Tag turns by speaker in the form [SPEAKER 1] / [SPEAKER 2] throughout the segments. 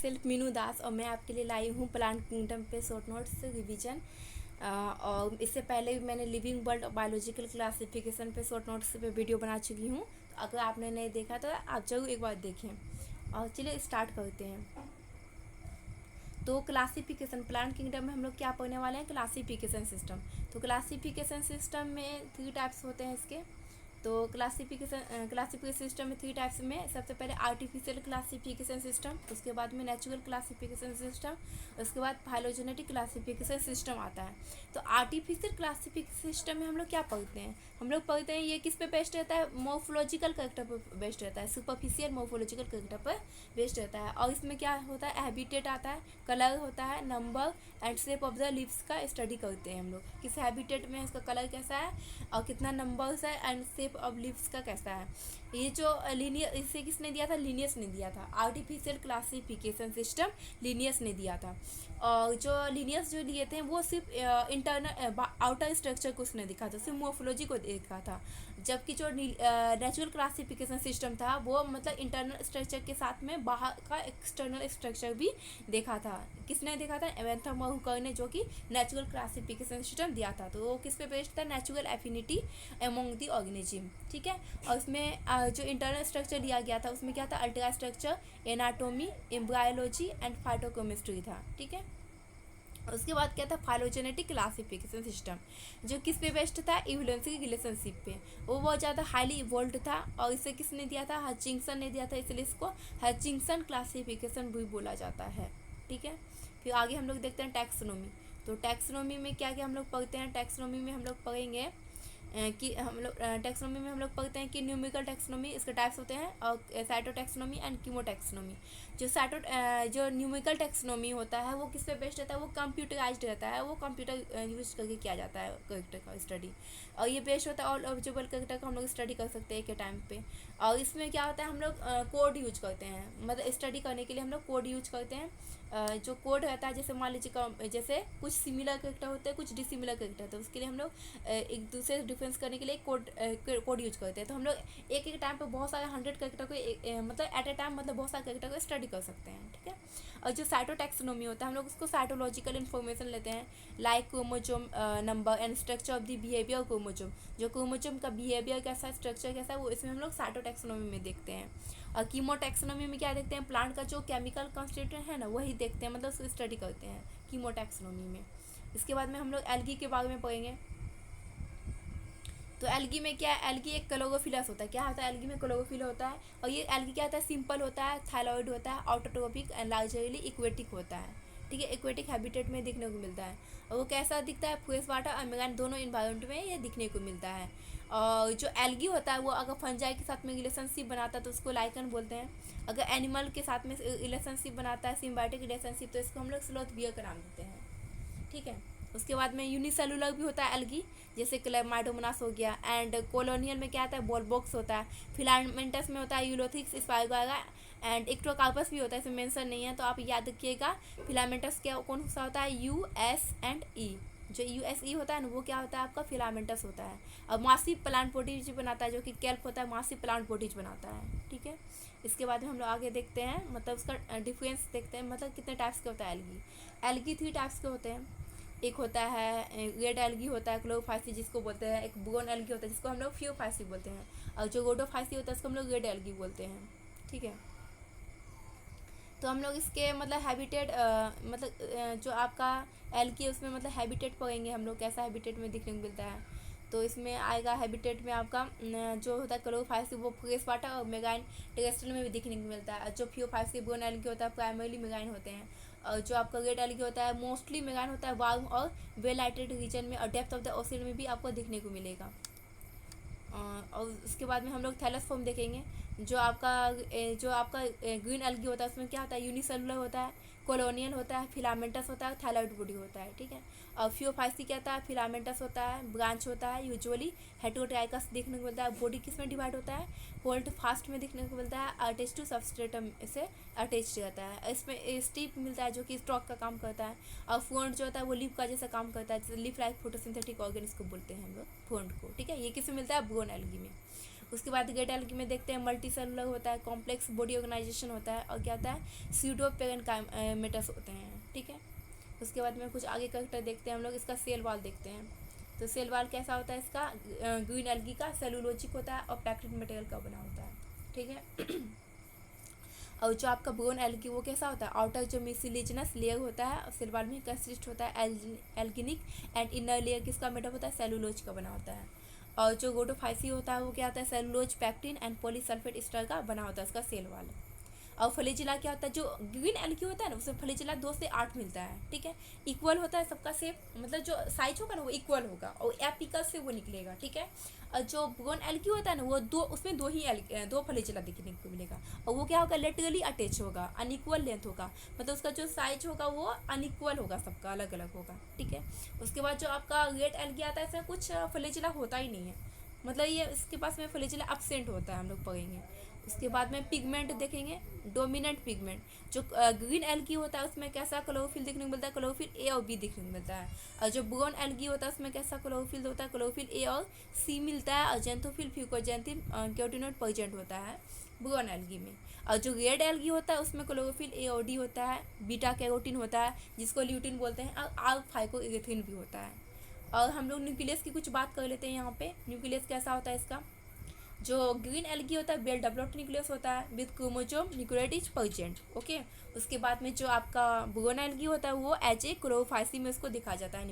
[SPEAKER 1] Self Meenu दास और मैं आपके लिए लाई हूँ प्लांट किंगडम पे शॉर्ट नोट्स रिवीजन। और इससे पहले भी मैंने लिविंग वर्ल्ड बायोलॉजिकल क्लासिफिकेशन पे शॉर्ट नोट्स पे वीडियो बना चुकी हूँ। तो अगर आपने नहीं देखा तो आप जरूर एक बार देखें। और चलिए स्टार्ट करते हैं। तो क्लासिफिकेशन प्लांट किंगडम में हम लोग क्या पढ़ने वाले हैं, क्लासिफिकेशन सिस्टम। तो क्लासिफिकेशन सिस्टम में 3 टाइप्स होते हैं इसके। तो क्लासिफिकेशन सिस्टम में 3 टाइप्स में सबसे पहले आर्टिफिशियल क्लासिफिकेशन सिस्टम, उसके बाद में नेचुरल क्लासिफिकेशन सिस्टम, उसके बाद फाइलोजेनेटिक क्लासिफिकेशन सिस्टम आता है। तो आर्टिफिशियल क्लासिफिकेशन सिस्टम में हम लोग क्या पढ़ते हैं, हम लोग पढ़ते हैं ये किस पे बेस्ड रहता है, मोर्फोलॉजिकल कैरेक्टर पर बेस्ड रहता है, सुपरफिशियल मोर्फोलॉजिकल कैरेक्टर पर बेस्ड रहता है। और इसमें क्या होता है, हैबिटेट आता है, कलर होता है, number and shape of the leaves का स्टडी करते हैं हम लोग। किस हैबिटेट में इसका कलर कैसा है और कितना नंबर्स है एंड शेप ऑफ लीव्स का कैसा है। ये जो लीनियर, इसे किसने दिया था, लीनियस ने दिया था। आर्टिफिशियल क्लासिफिकेशन सिस्टम लीनियस ने दिया था। और जो लीनियस जो लिए थे वो सिर्फ इंटरनल आउटर स्ट्रक्चर को उसने दिखा था, सिर्फ मोर्फोलॉजी को देखा था। जबकि जो नेचुरल क्लासिफिकेशन सिस्टम था वो मतलब इंटरनल स्ट्रक्चर के साथ में बाहर का एक्सटर्नल स्ट्रक्चर भी देखा था। किसने देखा था, एवेंथम हूकर ने, जो कि नेचुरल क्लासिफिकेशन सिस्टम दिया था। तो वो किस पे बेस्ड था, natural affinity among the organism. ठीक है। और उसमें जो इंटरनल स्ट्रक्चर दिया गया था उसमें क्या था, ultra structure, anatomy, embryology and phytochemistry था। ठीक है। उसके बाद क्या था, फाइलोजेनेटिक क्लासिफिकेशन सिस्टम, जो किस पे बेस्ड था, इवोल्यूशनरी रिलेशनशिप पे। वो बहुत ज़्यादा हाईली इवोल्व था और इसे किसने दिया था, हचिंगसन ने दिया था, इसलिए इसको हचिंगसन क्लासिफिकेशन भी बोला जाता है। ठीक है। फिर आगे हम लोग देखते हैं टैक्सोनॉमी। तो टैक्सोनॉमी में क्या क्या हम लोग पढ़ते हैं, टैक्सोनॉमी में हम लोग पढ़ेंगे कि हम लोग टैक्सोनॉमी में हम लोग पढ़ते हैं कि न्यूमेरिकल टैक्सोनॉमी, इसके टाइप्स होते हैं, और cytotaxonomy and chemotaxonomy. जो न्यूमेरिकल टैक्सोनॉमी होता है वो किस पे बेस्ड रहता है, वो कंप्यूटराइज्ड रहता है, वो कंप्यूटर यूज करके किया जाता है कैरेक्टर का स्टडी। और ये बेस्ड होता है ऑल ऑब्जेक्टेबल कैरेक्टर का हम लोग स्टडी कर सकते हैं एक टाइम पे। और इसमें क्या होता है, हम लोग कोड यूज करते हैं, मतलब स्टडी करने के लिए हम लोग कोड यूज करते हैं। जो कोड रहता है, जैसे मान लीजिए जैसे कुछ सिमिलर कैरेक्टर होते हैं, कुछ डिसिमिलर कैरेक्टर होते हैं, उसके लिए हम लोग एक दूसरे से डिफरेंस करने के लिए कोड यूज करते हैं। तो हम लोग एक टाइम पे बहुत सारे 100 कैरेक्टर को मतलब एट ए टाइम मतलब बहुत सारे कैरेक्टर को स्टडी कर सकते हैं। ठीक है। और जो साइटोटैक्सोनॉमी होता है हम लोग उसको साइटोलॉजिकल इन्फॉर्मेशन लेते हैं, like chromosome number and structure of the behaviour chromosome. जो क्रोमोसोम का बिहेवियर कैसा है, स्ट्रक्चर कैसा है, वो इसमें हम लोग साइटोटैक्सोनॉमी में देखते हैं। और कीमोटैक्सोनॉमी में क्या देखते हैं, प्लांट का जो केमिकल कॉन्स्टिट्यूएंट है ना वही देखते हैं, मतलब उसको स्टडी करते हैं कीमोटैक्सोनॉमी में। इसके बाद में हम लोग एल्गी के बारे में पढ़ेंगे। तो एल्गी में क्या है, एल्गी एक क्लोरोफिलस होता है। क्या होता है, एल्गी में क्लोरोफिल होता है। और ये एल्गी क्या होता है, सिंपल होता है, थायरॉइड होता है, ऑटोट्रोपिक एंड लार्जरली इक्वेटिक होता है। ठीक है, इक्वेटिक हैबिटेट में दिखने को मिलता है। और वो कैसा दिखता है, फ्रेश वाटर और मैदान दोनों इन्वायरमेंट में ये दिखने को मिलता है। और जो एल्गी होता है वो अगर फंजाई के साथ में रिलेशनशिप बनाता है तो उसको लाइकन बोलते हैं। अगर एनिमल के साथ में रिलेशनशिप बनाता है, सिम्बायोटिक रिलेशनशिप, तो इसको हम लोग स्लोथ बियर का नाम देते हैं। ठीक है। उसके बाद में यूनिसेलुलर भी होता है एल्गी, जैसे क्लेमाइडोमोनास हो गया। एंड कॉलोनियल में क्या आता है, बॉक्स होता है। फिलामेंटस में होता है यूलोथिक्स स्पाइगोगा एंड एक्टोकार्पस भी होता है, इसमें मेंशन नहीं है तो आप याद रखिएगा। फिलामेंटस क्या कौन सा होता है, यू एस एंड ई। जो यू एस ई होता है ना वो क्या होता है, आपका फिलामेंटस होता है। और मासिव प्लांट प्रोटीज बनाता है, जो कि कैल्प होता है, मासिव प्लांट प्रोटीज बनाता है। ठीक है। इसके बाद में हम लोग आगे देखते हैं, मतलब उसका डिफरेंस देखते हैं, मतलब कितने टाइप्स के होता है एल्गी। एल्गी 3 टाइप्स के होते हैं। एक होता है रेड एल्गी होता है, क्लोरोफाइसी जिसको बोलते हैं। एक ब्राउन एल्गी होता है जिसको हम लोग फियोफाइसी बोलते हैं। और जो गोडोफाइसी होता है उसको हम लोग रेड एल्गी बोलते हैं। ठीक है। तो हम लोग इसके मतलब हैबिटेट जो आपका एल्गी है उसमें मतलब हैबिटेट पढ़ेंगे हम लोग, कैसा हैबिटेट में दिखने को मिलता है। तो इसमें आएगा हैबिटेट में आपका जो होता है क्लोरोफाइसी वो फ्रेश वाटर और मेगाइन टेरेस्ट्रियल में भी दिखने को मिलता है। जो फियोफाइसी ब्राउन एल्गी होता है प्राइमरली मेगाइन होते हैं। और जो आपका रेड एल्गी होता है मोस्टली मेगाइन होता है, वार्म और वेल लाइटेड रीजन में और डेप्थ ऑफ द ओशन में भी आपको दिखने को मिलेगा। और उसके बाद में हम लोग थैलस फॉर्म देखेंगे। जो आपका ग्रीन एल्गी होता है उसमें क्या होता है, यूनिसेलुलर होता है, कॉलोनियल होता है, फिलामेंटस होता है, थायरॉइड बॉडी होता है। ठीक है। और फियोफाइसी क्या होता है, फिलामेंटस होता है, ब्रांच होता है, यूजुअली हेटेरोट्राइकस देखने को मिलता है। बॉडी किस में डिवाइड होता है, होल्ड फास्ट में देखने को मिलता है, अटैच टू सबस्ट्रेटम से अटैच रहता है। इसमें स्टीप मिलता है जो कि स्टॉक का काम करता है। और फोन्ड जो होता है वो लीफ का जैसा काम करता है, जैसे लीफ लाइक फोटोसिंथेटिक ऑर्गन इसको बोलते हैं हम लोग फोन्ड को। ठीक है। ये किसमें मिलता है, ब्राउन एल्गी में। उसके बाद ग्रेट एल्गी में देखते हैं मल्टी सेलुलर होता है, कॉम्प्लेक्स बॉडी ऑर्गेनाइजेशन होता है, और क्या होता है स्यूडो पेरेन्काइमेटस होते हैं, ठीक है। उसके बाद में कुछ आगे करके देखते हैं हम लोग, इसका सेल वॉल देखते हैं। तो सेल वॉल कैसा होता है इसका, ग्रीन एल्गी का सेलुलोजिक होता है और पैक्टेड मटेरियल का बना होता है, ठीक है। और जो आपका ब्रोन एल्गी वो कैसा होता है, आउटर जो मिसिलिजिनस लेयर होता है और सेल वॉल में कंसिस्ट होता है एल्गिनिक, एंड इनर लेयर किसका मेडअप होता है, सेलुलोज का बना होता है। और जो गोटोफाइसी होता है वो क्या होता है, cellulose pectin and polysulphate ester का बना होता है इसका सेल वॉल। और फ्लैजिला क्या होता है, जो ग्रीन एल्गी होता है ना उसमें फ्लैजिला 2 से 8 मिलता है, ठीक है। इक्वल होता है सबका शेप, मतलब जो साइज होगा ना वो इक्वल होगा और एपिकल से वो निकलेगा, ठीक है। और जो ब्रोन एल्गी होता है ना वो उसमें दो फ्लैजिला देखने को मिलेगा, और वो क्या होगा, लेटरली अटैच होगा, अनइक्वल लेंथ होगा, मतलब उसका जो साइज होगा वो अनइक्वल होगा, सबका अलग अलग होगा, ठीक है। उसके बाद जो आपका रेड एल्गी आता है इसमें कुछ फ्लैजिला होता ही नहीं है, मतलब ये इसके पास में फ्लैजिला एब्सेंट होता है, हम लोग पढ़ेंगे। उसके बाद में पिगमेंट देखेंगे, डोमिनेंट पिगमेंट। जो ग्रीन एल्गी होता है उसमें कैसा क्लोरोफिल देखने को मिलता है, क्लोरोफिल ए और बी देखने को मिलता है। और जो ब्राउन एल्गी होता है उसमें कैसा क्लोरोफिल होता है, क्लोरोफिल ए और सी मिलता है, और जेंथोफिल फ्यूकोजेंथिन कैरोटीनॉइड प्रेजेंट होता है ब्राउन एल्गी में। और जो रेड एल्गी होता है उसमें क्लोरोफिल ए और डी होता है, बीटा कैरोटीन होता है जिसको ल्यूटिन बोलते हैं, और आर फाइकोइरेथिन भी होता है। और हम लोग न्यूक्लियस की कुछ बात कर लेते हैं यहाँ पे। न्यूक्लियस कैसा होता है इसका, जो ग्रीन एल्गी होता है वेल डेवलप्ड न्यूक्लियस होता है with chromosome nucleotide is present, okay. उसके बाद में जो आपका ब्रोन एल्गी होता है वो एज ए क्लोरोफाइसी में उसको दिखा जाता है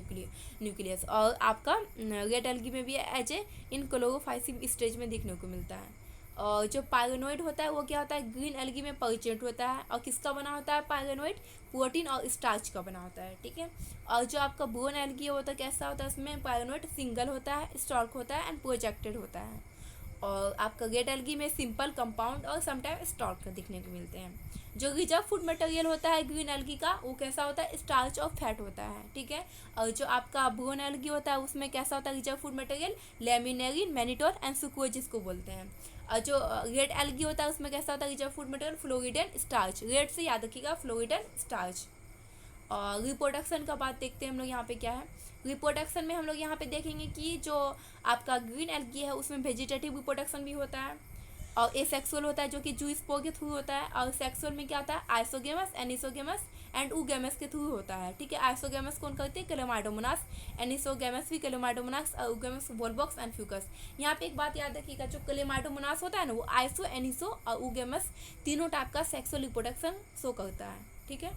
[SPEAKER 1] न्यूक्लियस, और आपका रेड एल्गी में भी as a in chlorophyceae stage में देखने को मिलता है। और जो पायरेनोइड होता है वो क्या होता है, ग्रीन एल्गी में प्रेजेंट होता है, और किसका बना होता है पायरेनोइड, प्रोटीन और स्टार्च का बना होता है, ठीक है। और जो आपका ब्रोन एल्गी होता है कैसा होता है, उसमें पायरेनोइड सिंगल होता है, स्टॉक होता है एंड प्रोजेक्टेड होता है। और आपका रेड एल्गी में सिंपल कंपाउंड और समटाइम स्टार्च दिखने को मिलते हैं। जो रिजर्व फूड मटेरियल होता है ग्रीन एल्गी का वो कैसा होता है, स्टार्च और फैट होता है, ठीक है। और जो आपका ब्रोन एल्गी होता है उसमें कैसा होता है reserve food material, laminarin, mannitol and sucrose जिसको बोलते हैं। और जो रेड एल्गी होता है उसमें कैसा होता है reserve food material, fluoride and starch, red से याद रखिएगा फ्लोरिड एंड स्टार्च। और रिप्रोडक्शन का बात देखते हैं हम लोग यहाँ पे क्या है। रिप्रोडक्शन में हम लोग यहाँ पे देखेंगे कि जो आपका ग्रीन एल्गी है उसमें वेजिटेटिव रिप्रोडक्शन भी होता है, और एसेक्सुअल होता है जो कि जू स्पोर के थ्रू होता है। और सेक्सुअल में क्या होता है, आइसोगेमस, एनिसोगेमस एंड ऊगेमस के थ्रू होता है, ठीक है। आइसोगेमस कौन करते हैं, क्लेमाइडोमोनास, एनिसोगेमस भी क्लेमाइडोमोनास, और ऊगेमस वोल्वॉक्स एंड फ्यूकस। यहाँ पे एक बात याद रखिएगा, जो क्लेमाइडोमोनास होता है ना वो आइसो, एनिसो और ऊगेमस तीनों टाइप का सेक्सुअल रिप्रोडक्शन शो करता है, ठीक है।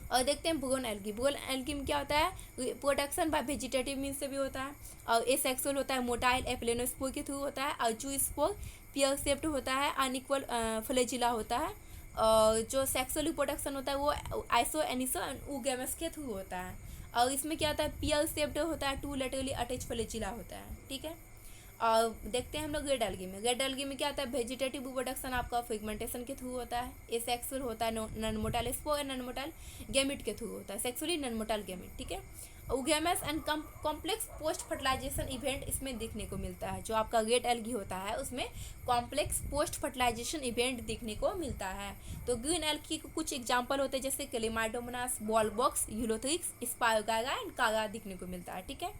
[SPEAKER 1] और देखते हैं ब्रोन एल्गी में क्या होता है, प्रोडक्शन बाय वेजिटेटिव मीन्स से भी होता है, और एसेक्सुअल होता है, मोटाइल एप्लेनोस्पोर के थ्रू होता है, और जू स्पोर पियर शेप्ड होता है, अनइक्वल फ्लैजिला होता है। और जो सेक्सुअल रिप्रोडक्शन होता है वो आइसो, एनिसो एंड ऊगेमस के थ्रू होता है। और इसमें क्या होता है, पियर शेप्ड होता है, टू लेटरली अटैच फ्लैजिला होता है, ठीक है। और देखते हैं हम लोग रेड एल्गी में क्या होता है, वेजिटेटिव रिप्रोडक्शन आपका फिगमेंटेशन के थ्रू होता है, एसेक्सुअल होता है, non motile spore and non motile gamete के थ्रू होता है, सेक्सुअली नॉन मोटाइल गैमेट, ठीक है। Oogamous and complex post fertilisation event इसमें देखने को मिलता है। जो आपका रेड एल्गी होता है उसमें कॉम्प्लेक्स पोस्ट फर्टिलाइजेशन इवेंट देखने को मिलता है। तो ग्रीन एल्गी के कुछ एग्जांपल होते हैं जैसे क्लेमाइडोमोनास, वॉलबॉक्स, यूलोथ्रिक्स, स्पायोगारा एंड कागा देखने को मिलता है, ठीक है।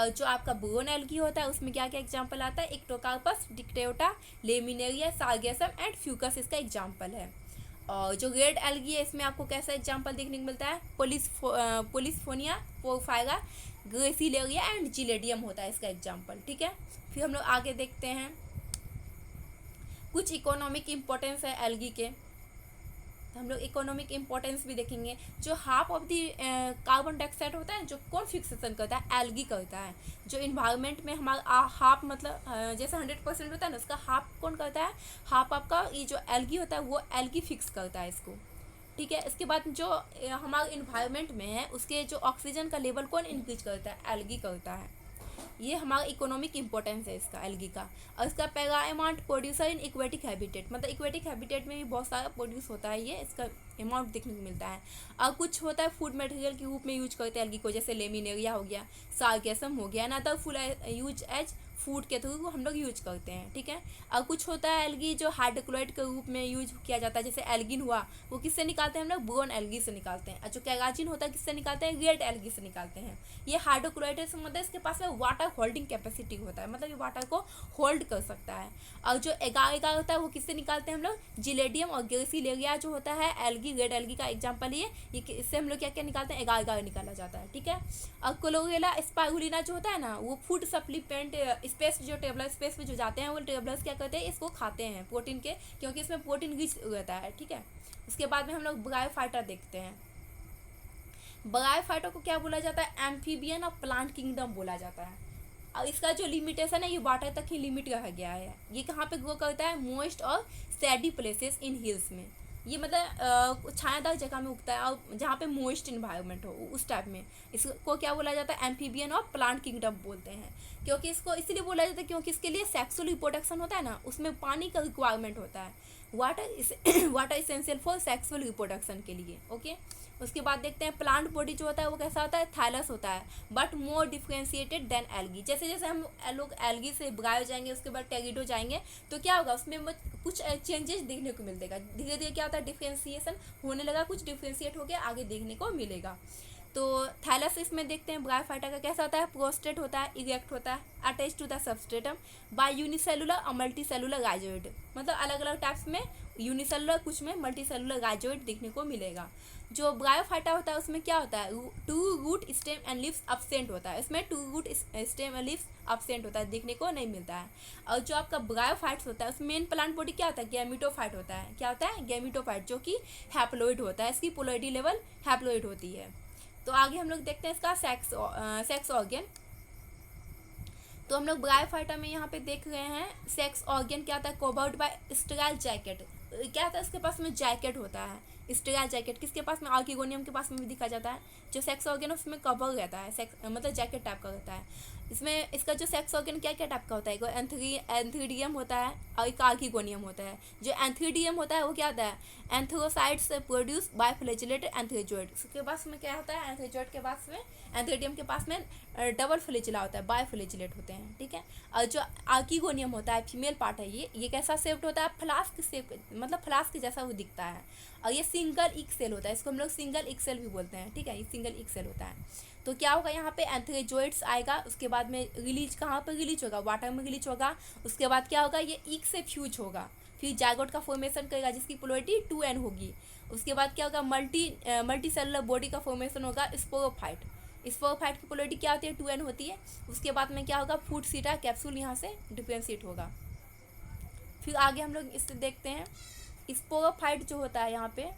[SPEAKER 1] जो आपका ब्रोन एल्गी होता है उसमें क्या क्या एग्जांपल आता है, Ectocarpus, Dictyota, Laminaria, Sargassum and Fucus इसका एग्जांपल है। और जो रेड एल्गी है इसमें आपको कैसा एग्जांपल देखने को मिलता है, पोलिसफोनिया, पोरफायरा, ग्रेसिलेरिया एंड जिलेडियम होता है इसका एग्जांपल, ठीक है। फिर हम लोग आगे देखते हैं कुछ इकोनॉमिक इम्पोर्टेंस है एल्गी के, तो हम लोग इकोनॉमिक इम्पोर्टेंस भी देखेंगे। जो half of the carbon dioxide होता है जो कौन फिक्सेशन करता है, एल्गी करता है। जो इन्वायरमेंट में हमारा हाफ मतलब जैसे 100% होता है ना उसका हाफ कौन करता है, हाफ आपका ये जो एल्गी होता है वो एल्गी फिक्स करता है इसको, ठीक है। इसके बाद जो हमारे इन्वायरमेंट में है उसके जो ऑक्सीजन का लेवल कौन इंक्रीज करता है, एल्गी करता है। ये हमारा इकोनॉमिक इंपॉर्टेंस है इसका एल्गी का। और इसका पैगा amount producer in aquatic habitat, मतलब इक्वेटिक हैबिटेट में भी बहुत सारा प्रोड्यूस होता है, ये इसका अमाउंट देखने को मिलता है। और कुछ होता है फूड मटेरियल के रूप में यूज करते हैं एल्गी को, जैसे लेमिनेरिया हो गया, सार्गेसम हो गया, ना तो फुल यूज एज फूड के थ्रू हम लोग यूज करते हैं, ठीक है। और कुछ होता है एल्गी जो हाइड्रोक्लोराइड के रूप में यूज किया जाता है, जैसे एल्गिन हुआ, वो किससे निकालते हैं हम लोग, बोन एल्गी से निकालते हैं। और जो कैराजिन होता है किससे निकालते हैं, रेड एल्गी से निकालते हैं। ये हाइड्रोक्लोराइड से मतलब इसके पास में वाटर होल्डिंग कैपेसिटी होता है, मतलब ये वाटर को होल्ड कर सकता है। और जो एगार एगार होता है वो किससे निकालते हैं हम लोग, जिलेडियम और ग्रेसिलेरिया जो होता है एल्गी, रेड एल्गी का एग्जाम्पल ये इससे हम लोग क्या क्या निकालते हैं, एगार एगार निकाला जाता है, ठीक है। और क्लोरेला स्पाइरुलिना जो होता है ना, वो फूड सप्लीमेंट स्पेस, जो टेबलर स्पेस में जो जाते हैं वो टेबलर्स क्या करते हैं, इसको खाते हैं प्रोटीन के, क्योंकि इसमें प्रोटीन रिच रहता है, ठीक है। उसके बाद में हम लोग ब्रायोफाइटा देखते हैं। ब्रायोफाइटा को क्या बोला जाता है, एम्फीबियन और प्लांट किंगडम बोला जाता है। और इसका जो लिमिटेशन है ये वाटर तक ही लिमिट रह गया है। ये कहाँ पे ग्रो करता है, मोइस्ट और सैडी प्लेसेस इन हिल्स में। ये मतलब छायादार जगह में उगता है और जहाँ पे मोइस्ट इन्वायरमेंट हो उस टाइप में। इसको क्या बोला जाता है, एम्फीबियन और प्लांट किंगडम बोलते हैं। क्योंकि इसको इसलिए बोला जाता है क्योंकि इसके लिए सेक्सुअल रिप्रोडक्शन होता है ना, उसमें पानी का रिक्वायरमेंट होता है। Water essential for sexual reproduction के लिए, ओके। उसके बाद देखते हैं प्लांट बॉडी जो होता है वो कैसा होता है, थैलस होता है, but more differentiated than algae. जैसे जैसे हम लोग एल्गी से ब्रायो जाएंगे, उसके बाद टेरिडो जाएंगे, तो क्या होगा उसमें कुछ चेंजेस देखने को मिलेगा। धीरे धीरे क्या होता है, डिफ्रेंशिएशन होने लगा, कुछ डिफ्रेंशिएट हो गया, आगे देखने को मिलेगा। तो थैलस इसमें देखते हैं ब्रायोफाइटा का कैसा होता है, प्रोस्टेट होता है, इरेक्ट होता है, attach to the substratum by unicellular और मल्टी सेलुलर राइजोइड। मतलब अलग अलग टाइप्स में यूनिसेलुलर, कुछ में मल्टी सेलुलर राइजोइड देखने को मिलेगा। जो ब्रायोफाइटा होता है उसमें क्या होता है, true root stem and leaves absent होता है। इसमें true root stem and leaves absent होता है, देखने को नहीं मिलता है। और जो आपका ब्रायोफाइट्स होता है उसमें मेन प्लांट बॉडी क्या होता है, गैमिटोफाइट होता है। क्या होता है, गैमिटोफाइट, जो कि हैप्लोइड होता है, इसकी पोलैरिटी लेवल हैप्लोइड होती है। तो आगे हम लोग देखते हैं इसका सेक्स ऑर्गन। तो हम लोग ब्रायोफाइटा में यहाँ पे देख रहे हैं सेक्स ऑर्गन क्या होता है, कवर्ड बाय स्टेराइल जैकेट। क्या होता है, इसके पास में जैकेट होता है, स्टेराइल जैकेट। किसके पास में, आर्किगोनियम के पास में भी दिखा जाता है। जो सेक्स ऑर्गन है उसमें कवर रहता है, सेक्स मतलब जैकेट टाइप का रहता है। इसमें इसका जो सेक्स ऑर्गन क्या क्या टाइप का होता है, एक एंथ्रीडियम होता है और एक आर्किगोनियम होता है। जो एंथ्रीडियम होता है वो क्या होता है, एंथ्रोसाइट्स प्रोड्यूस बाय फ्लैजिलेटेड एंथ्रेजोइड। उसके पास में क्या होता है, एंथ्रेजोइड के पास में, एंथ्रीडियम के पास में डबल फ्लैजिला होता है, बाय फ्लैजिलेट होते हैं, ठीक है। और जो आर्किगोनियम होता है, फीमेल पार्ट है ये कैसा शेप्ड होता है, फ्लास्क शेप, मतलब फ्लास्क जैसा वो दिखता है। और ये सिंगल इक सेल होता है, इसको हम लोग सिंगल इक सेल भी बोलते हैं, ठीक है। ये सिंगल इक सेल होता है। तो क्या होगा, यहाँ पे एंथ्रेजोइड्स आएगा, उसके बाद में रिलीज कहाँ पर रिलीज होगा, वाटर में रिलीज होगा। उसके बाद क्या होगा, ये इक से फ्यूज होगा, फिर जाइगोट का फॉर्मेशन करेगा जिसकी पोलैरिटी 2n होगी। उसके बाद क्या होगा, मल्टी सेलुलर बॉडी का फॉर्मेशन होगा, स्पोरोफाइट। स्पोरोफाइट की पोलैरिटी क्या होती है, 2n होती है। उसके बाद में क्या होगा, फूड सीटा कैप्सूल यहाँ से डिफ्रेंशिएट होगा। फिर आगे हम लोग इससे देखते हैं स्पोरोफाइट जो होता है, यहाँ पे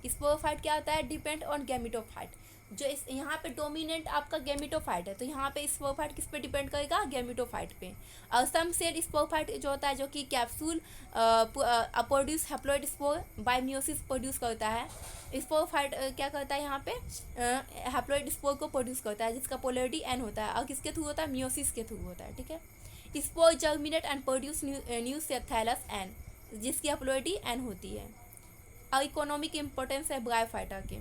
[SPEAKER 1] स्पोरोफाइट क्या होता है, डिपेंड ऑन गैमिटोफाइट। जो इस यहाँ पे डोमिनेंट आपका गैमिटोफाइट है, तो यहाँ पे स्पोरोफाइट किस पे डिपेंड करेगा, गैमिटोफाइट पे। और सम सेल स्पोरोफाइट जो होता है जो कि capsule produce haploid spore bye meiosis produce करता है। स्पोरोफाइट क्या करता है, यहाँ पे हैप्लॉइड स्पोर को प्रोड्यूस करता है, जिसका पोलैरिटी n होता है, और किसके थ्रू होता है, मियोसिस के थ्रू होता है, ठीक है। Spore germinate and produce new thallus n, जिसकी पोलैरिटी n होती है। और इकोनॉमिक इम्पोर्टेंस है ब्रायोफाइटा के।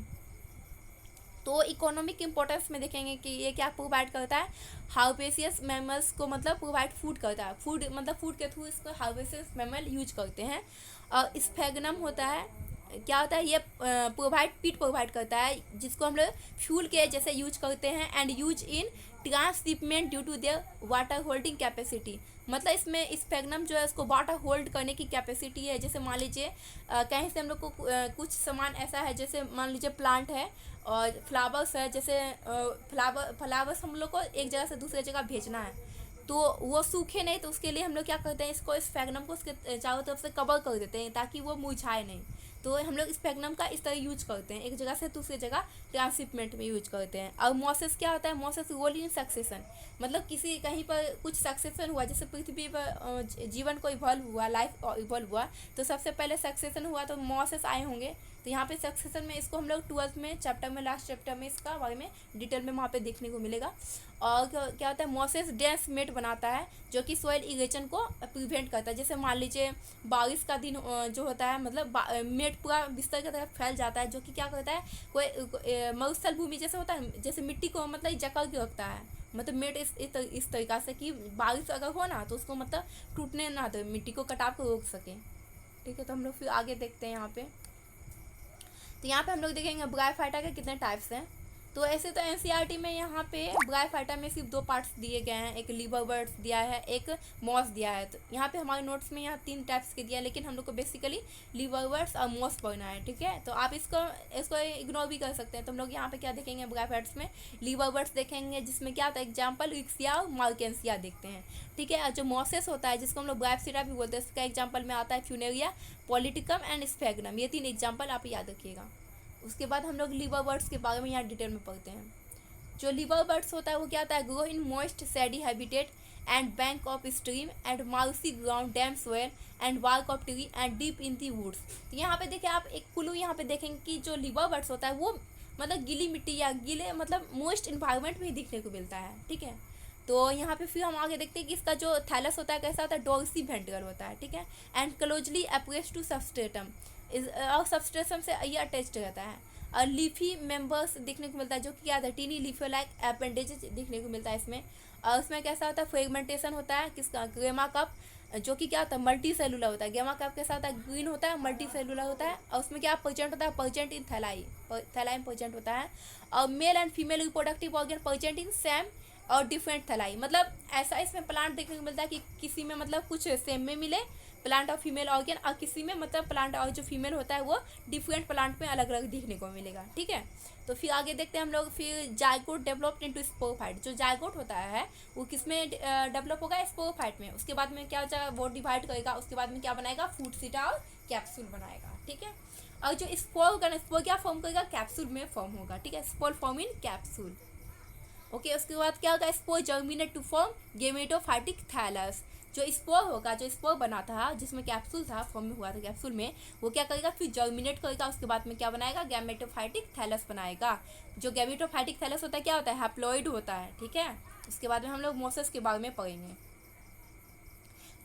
[SPEAKER 1] तो इकोनॉमिक इम्पोर्टेंस में देखेंगे कि ये क्या प्रोवाइड करता है, हार्वेसियस मैमल्स को मतलब प्रोवाइड फूड करता है, फूड मतलब फूड के थ्रू इसको हार्वेसियस मैमल यूज करते हैं। और स्फेगनम होता है, क्या होता है, ये पीट प्रोवाइड करता है, जिसको हम लोग फ्यूल के जैसे यूज करते हैं, and use in transshipment due to their water holding capacity. मतलब इसमें स्फेगनम जो है उसको वाटर होल्ड करने की कैपेसिटी है। जैसे मान लीजिए कहीं से हम लोग को कुछ सामान ऐसा है, जैसे मान लीजिए प्लांट है और फ्लावर्स है, जैसे फ्लावर्स हम लोग को एक जगह से दूसरी जगह भेजना है, तो वो सूखे नहीं, तो उसके लिए हम लोग क्या करते हैं, इसको स्फेगनम को उसके चारों तरफ से कवर कर देते हैं ताकि वो मुरझाए नहीं। तो हम लोग स्फेगनम का इस तरह यूज करते हैं, एक जगह से दूसरी जगह ट्रांसशिपमेंट में यूज करते हैं। और मोसेस क्या होता है, मोसेस रोल इन सक्सेशन, मतलब किसी कहीं पर कुछ सक्सेशन हुआ, जैसे पृथ्वी पर जीवन को इवॉल्व हुआ, लाइफ इवॉल्व हुआ, तो सबसे पहले सक्सेशन हुआ तो मोसेस आए होंगे। तो यहाँ पे सक्सेशन में इसको हम लोग 12th में चैप्टर में, लास्ट चैप्टर में इसका बारे में डिटेल में वहाँ पे देखने को मिलेगा। और क्या होता है, मोसेस डेंस मेट बनाता है जो कि सॉइल इरेजन को प्रिवेंट करता है। जैसे मान लीजिए बारिश का दिन जो होता है, मतलब मेट पूरा बिस्तर की तरफ फैल जाता है, जो कि क्या करता है, कोई मरुस्थल भूमि जैसे होता है, जैसे मिट्टी को मतलब जकड़ के रखता है, मतलब मेड इस तरीका से कि बारिश अगर हो ना तो उसको मतलब टूटने ना दे, मिट्टी को कटाव को रोक सके। ठीक है, तो हम लोग फिर आगे देखते हैं यहाँ पे। तो यहाँ पे हम लोग देखेंगे ब्रायोफाइटा के कितने टाइप्स हैं। तो ऐसे तो एनसीईआरटी में यहाँ पे ब्रायोफाइटा में सिर्फ 2 पार्ट्स दिए गए हैं, एक लिवरवर्ट्स दिया है, एक मॉस दिया है। तो यहाँ पे हमारे नोट्स में यहाँ 3 टाइप्स के दिया है, लेकिन हम लोग को बेसिकली लिवरवर्ट्स और मॉस पढ़ना है। ठीक है, तो आप इसको इग्नोर भी कर सकते हैं। तो हम लोग यहाँ पे क्या देखेंगे ब्रायोफाइट्स में, लिवरवर्ट्स देखेंगे जिसमें क्या होता है, एग्जाम्पल इक्सिया और मार्केंसिया देखते हैं। ठीक है, और जो मॉसेस होता है जिसको हम लोग ब्रायोप्सिरा भी बोलते हैं, इसका एग्जाम्पल में आता है फ्यूनेरिया, पॉलिटिकम एंड स्फेग्नम। ये 3 एग्जाम्पल आप याद रखिएगा। उसके बाद हम लोग लिवरवर्ट्स के बारे में यहाँ डिटेल में पढ़ते हैं। जो लिवरवर्ट्स होता है वो क्या होता है, grow in moist shady habitat and bank of stream and mossy ground damp soil and bark of tree and deep in the woods. तो यहाँ पे देखिए आप एक क्लू यहाँ पे देखेंगे कि जो लिवरवर्ट्स होता है वो मतलब गीली मिट्टी या गीले मतलब मॉइस्ट इन्वायरमेंट में ही दिखने को मिलता है। ठीक है, तो यहाँ पे फिर हम आगे देखते हैं कि इसका जो थैलस होता है कैसा होता है, डॉर्सी वेंट्रल होता है। ठीक है, and closely approach to substratum और सबस्ट्रेटम से ये अटैच्ड रहता है। और लीफी मेंबर्स देखने को मिलता है, जो कि क्या है, टीनी लीफो लाइक अपेंडेजेस देखने को मिलता है इसमें। और उसमें कैसा होता है, फ्रेगमेंटेशन होता है किसका, गेमा कप, जो कि क्या होता है, मल्टी सेलुलर होता है। गेमा कप कैसा होता है, ग्रीन होता है, मल्टी सेलुलर होता है। और उसमें क्या परजेंट होता है, परजेंट इन थैलाई, थैलाई में परजेंट होता है। और male and female reproductive organ present in same और डिफरेंट थैलाई। मतलब ऐसा इसमें प्लांट देखने को मिलता है कि किसी में मतलब कुछ सेम में मिले प्लांट और फीमेल ऑर्गन, और किसी में मतलब प्लांट और जो फीमेल होता है वो डिफरेंट प्लांट में अलग अलग देखने को मिलेगा। ठीक है, तो फिर आगे देखते हैं हम लोग। फिर जायगोट डेवलप्ड इनटू स्पोरोफाइट। जो जायगोट होता है वो किस में डेवलप होगा, स्पोरोफाइट में। उसके बाद में क्या हो जाएगा, वो डिवाइड करेगा, उसके बाद में क्या बनाएगा, फूड सीटा और कैप्सूल बनाएगा। ठीक है, और जो स्पोर होगा ना, स्पोर क्या फॉर्म करेगा, कैप्सूल में फॉर्म होगा। ठीक है, spore form in capsule. Okay, उसके बाद क्या होगा, spore germinate to form gametophytic thallus. जो स्पोर होगा, जो स्पोर बना था जिसमें कैप्सूल था, फॉर्म में हुआ था कैप्सूल में, वो क्या करेगा, फिर जर्मिनेट करेगा, उसके बाद में क्या बनाएगा, गैमेटोफाइटिक थैलस बनाएगा। जो गैमेटोफाइटिक थैलस होता है क्या होता है, हैप्लॉइड होता है। ठीक है, उसके बाद में हम लोग मोसेस के बारे में पढ़ेंगे।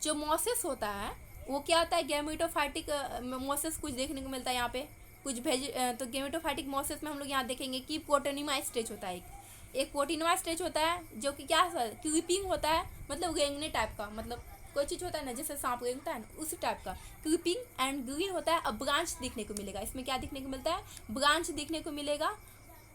[SPEAKER 1] जो मोसेस होता है वो क्या होता है, गैमेटोफाइटिक मोसेस कुछ देखने को मिलता है यहाँ पे कुछ तो गैमेटोफाइटिक मोसेस में हम लोग यहाँ देखेंगे कि प्रोटोनिमा स्टेज होता है, एक प्रोटीनवा स्टेज होता है जो कि क्या क्रीपिंग होता है, मतलब रेंगने टाइप का, मतलब कोई चीज़ होता है ना जैसे सांप रेंगता है ना, उसी टाइप का क्रीपिंग एंड ग्रीन होता है। अब ब्रांच देखने को मिलेगा, इसमें क्या देखने को मिलता है, ब्रांच देखने को मिलेगा।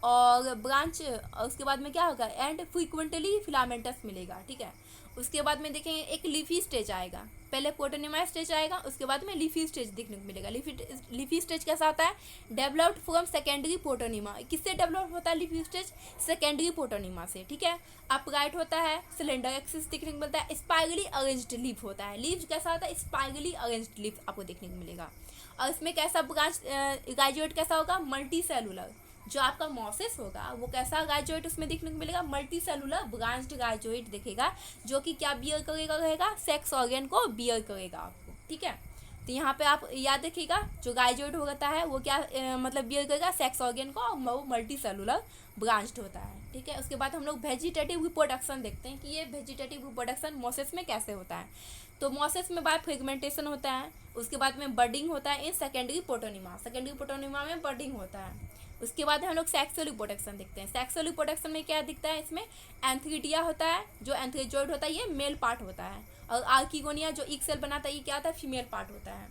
[SPEAKER 1] और ब्रांच उसके बाद में क्या होगा, एंड फ्रीक्वेंटली फिलामेंटस मिलेगा। ठीक है, उसके बाद में देखेंगे एक लीफी स्टेज आएगा, पहले प्रोटोनिमा स्टेज आएगा, उसके बाद में लीफी स्टेज देखने को मिलेगा। लीफी स्टेज कैसा होता है, डेवलप्ड फ्रॉम सेकेंडरी प्रोटोनिमा। किससे डेवलप होता है लीफी स्टेज, सेकेंडरी प्रोटोनिमा से। ठीक है, अपराइट होता है, सिलेंडर एक्सिस देखने को मिलता है, स्पाइरली अरेंज्ड लीफ होता है। लीफ कैसा होता है, स्पाइरली अरेंज्ड लीफ आपको देखने को मिलेगा। और इसमें कैसा ब्रांच राइजोइड कैसा होगा, मल्टी सेलुलर। जो आपका मॉसेस होगा वो कैसा राइजोइड उसमें देखने को मिलेगा, मल्टी सेलुलर ब्रांच्ड राइजोइड दिखेगा, जो कि क्या बियर करेगा, रहेगा सेक्स ऑर्गन को बियर करेगा आपको। ठीक है, तो यहाँ पे आप याद रखिएगा, जो राइजोइड होता है वो क्या मतलब बियर करेगा सेक्स ऑर्गन को, और वो मल्टी सेलुलर ब्रांच्ड होता है। ठीक है, उसके बाद हम लोग वेजिटेटिव रिप्रोडक्शन देखते हैं कि ये वेजिटेटिव रिप्रोडक्शन मॉसेस में कैसे होता है। तो मॉसेस में बाय फ्रेगमेंटेशन होता है, उसके बाद में बर्डिंग होता है in secondary protonema, secondary protonema में बर्डिंग होता है। उसके बाद हम लोग सेक्सुअल रिप्रोडक्शन देखते हैं। सेक्सुअल रिप्रोडक्शन में क्या दिखता है, इसमें एंथ्रीटिया होता है, जो एंथ्रीजोइड होता है ये मेल पार्ट होता है, और आर्किगोनिया जो एक सेल बनाता है ये क्या होता है, फीमेल पार्ट होता है।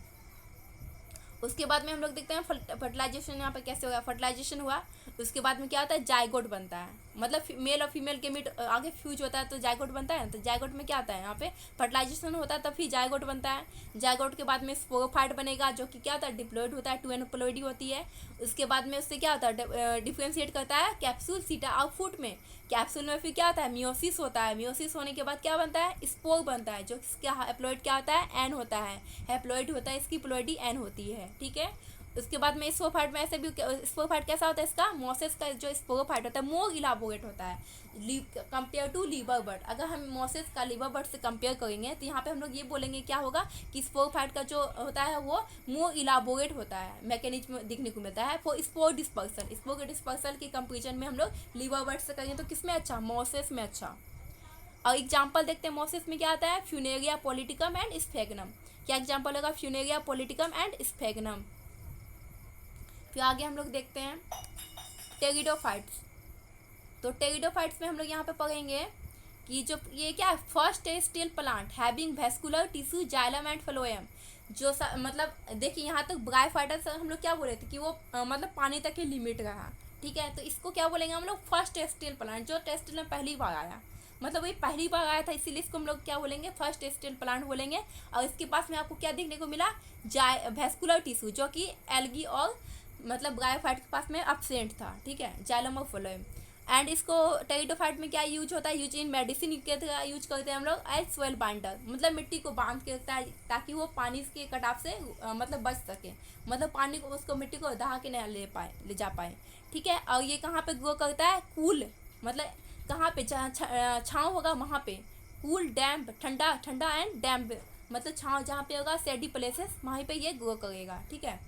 [SPEAKER 1] उसके बाद में हम लोग देखते हैं फर्टिलाइजेशन यहाँ पर कैसे होगा, फर्टिलाइजेशन हुआ, उसके बाद में क्या होता है, जाइगोट बनता है, मतलब मेल और फीमेल के मीट आगे फ्यूज होता है तो जाइगोट बनता है। तो जाइगोट में क्या आता है, यहाँ पे फर्टिलाइजेशन होता है तब फिर जाइगोट बनता है। जाइगोट के बाद में स्पोरोफाइट बनेगा, जो कि क्या होता है, डिप्लॉइड होता है, 2 एनोप्लॉइडी होती है। उसके बाद में उससे क्या होता है, डिफ्रेंशिएट करता है कैप्सूल सीटा और फूट में। कैप्सूल में फिर क्या होता है, मियोसिस होता है, मियोसिस होने के बाद क्या बनता है, स्पोर बनता है, जो इसका हैप्लॉइड क्या होता है, एन होता है, हैप्लॉइड होता है, इसकी प्लॉइडी एन होती है। ठीक है, उसके बाद में स्पोरोफाइट में ऐसे भी स्पोरोफाइट कैसा होता है, इसका मॉसेस का जो स्पोरोफाइट होता है मोर इलाबोरेट होता है कंपेयर टू लीवर बर्ड। अगर हम मॉसेस का लीवर बर्ड से कंपेयर करेंगे तो यहाँ पे हम लोग ये बोलेंगे क्या होगा कि स्पोरोफाइट का जो होता है वो मोर इलाबोरेट होता है, मैकेनिज्म दिखने को मिलता है for spore dispersal. Spore dispersal के कंपेरिजन में हम लोग लीवर बर्ड से करेंगे तो किसमें अच्छा, मॉसेस में अच्छा। और एग्जाम्पल देखते हैं मॉसेस में क्या आता है, फ्यूनेरिया पॉलिटिकम एंड स्फेग्नम। क्या एग्जाम्पल होगा, फ्यूनेरिया पॉलिटिकम एंड स्फेग्नम। फिर आगे हम लोग देखते हैं टेरिडोफाइट्स। तो टेरिडोफाइट्स में हम लोग यहाँ पे पढ़ेंगे कि जो ये क्या है, first terrestrial plant having vascular tissue xylem and phloem. जो मतलब देखिए यहाँ तक ब्रायोफाइटा से हम लोग क्या बोले थे कि वो मतलब पानी तक ही लिमिट रहा, ठीक है। तो इसको क्या बोलेंगे हम लोग, फर्स्ट टेरेस्ट्रियल प्लांट, जो टेरेस्ट्रियल में पहली बार आया, मतलब वही पहली बार आया था, इसीलिए इसको हम लोग क्या बोलेंगे, फर्स्ट टेरेस्ट्रियल प्लांट बोलेंगे। और इसके पास में आपको क्या देखने को मिला, वेस्कुलर टिश्यू, जो कि एल्गी और मतलब ब्रायोफाइट के पास में एब्सेंट था, ठीक है, जाइलम और फ्लोएम। एंड इसको टेरिडोफाइट में क्या यूज होता है, यूज इन मेडिसिन के तरह यूज करते हैं हम लोग एज सोइल बाइंडर, मतलब मिट्टी को बांध के रखता है ताकि वो पानी के कटाव से मतलब बच सके, मतलब पानी को उसको मिट्टी को दहा के नहीं ले जा पाए, ठीक है। और ये कहाँ पे ग्रो करता है, कूल, मतलब कहाँ पे छाँव होगा वहाँ पे, कूल डैम्प, ठंडा ठंडा एंड डैम्प, मतलब छाँव जहाँ पे होगा, सेडी प्लेसेस, वहीं पे ये ग्रो करेगा, ठीक है।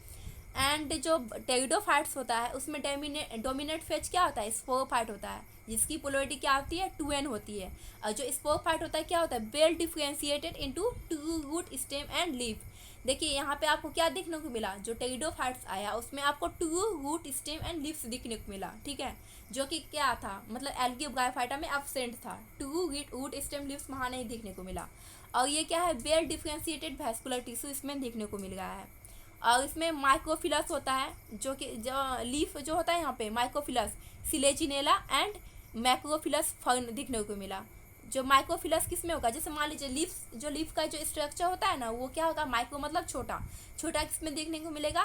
[SPEAKER 1] एंड जो टेरिडोफाइट्स होता है उसमें डोमिनेट फेज क्या होता है, स्पोरोफाइट होता है, जिसकी पोलरिटी क्या होती है, 2n होती है। और जो स्पोरोफाइट होता है क्या होता है, well differentiated into 2 root stem and leaf. देखिए यहाँ पे आपको क्या देखने को मिला, जो टेरिडोफाइट्स आया उसमें आपको 2 रूट स्टेम एंड लीव्स दिखने को मिला, ठीक है, जो कि क्या था, मतलब एल्गी ब्रायोफाइटा में एब्सेंट था, 2 रूट स्टेम लीव्स वहाँ नहीं देखने को मिला। और ये क्या है, वेल डिफ्रेंशिएटेड वैस्कुलर टिश्यू इसमें देखने को मिल रहा है। और इसमें माइक्रोफिलस होता है, जो कि जो लीफ जो होता है यहाँ पे माइक्रोफिलस, सिलेजिनेला एंड मैक्रोफिलस फर्न दिखने को मिला। जो माइक्रोफिलस किस में होगा, जैसे मान लीजिए लीफ का जो स्ट्रक्चर होता है ना, वो क्या होगा, माइक्रो मतलब छोटा, छोटा किस में देखने को मिलेगा,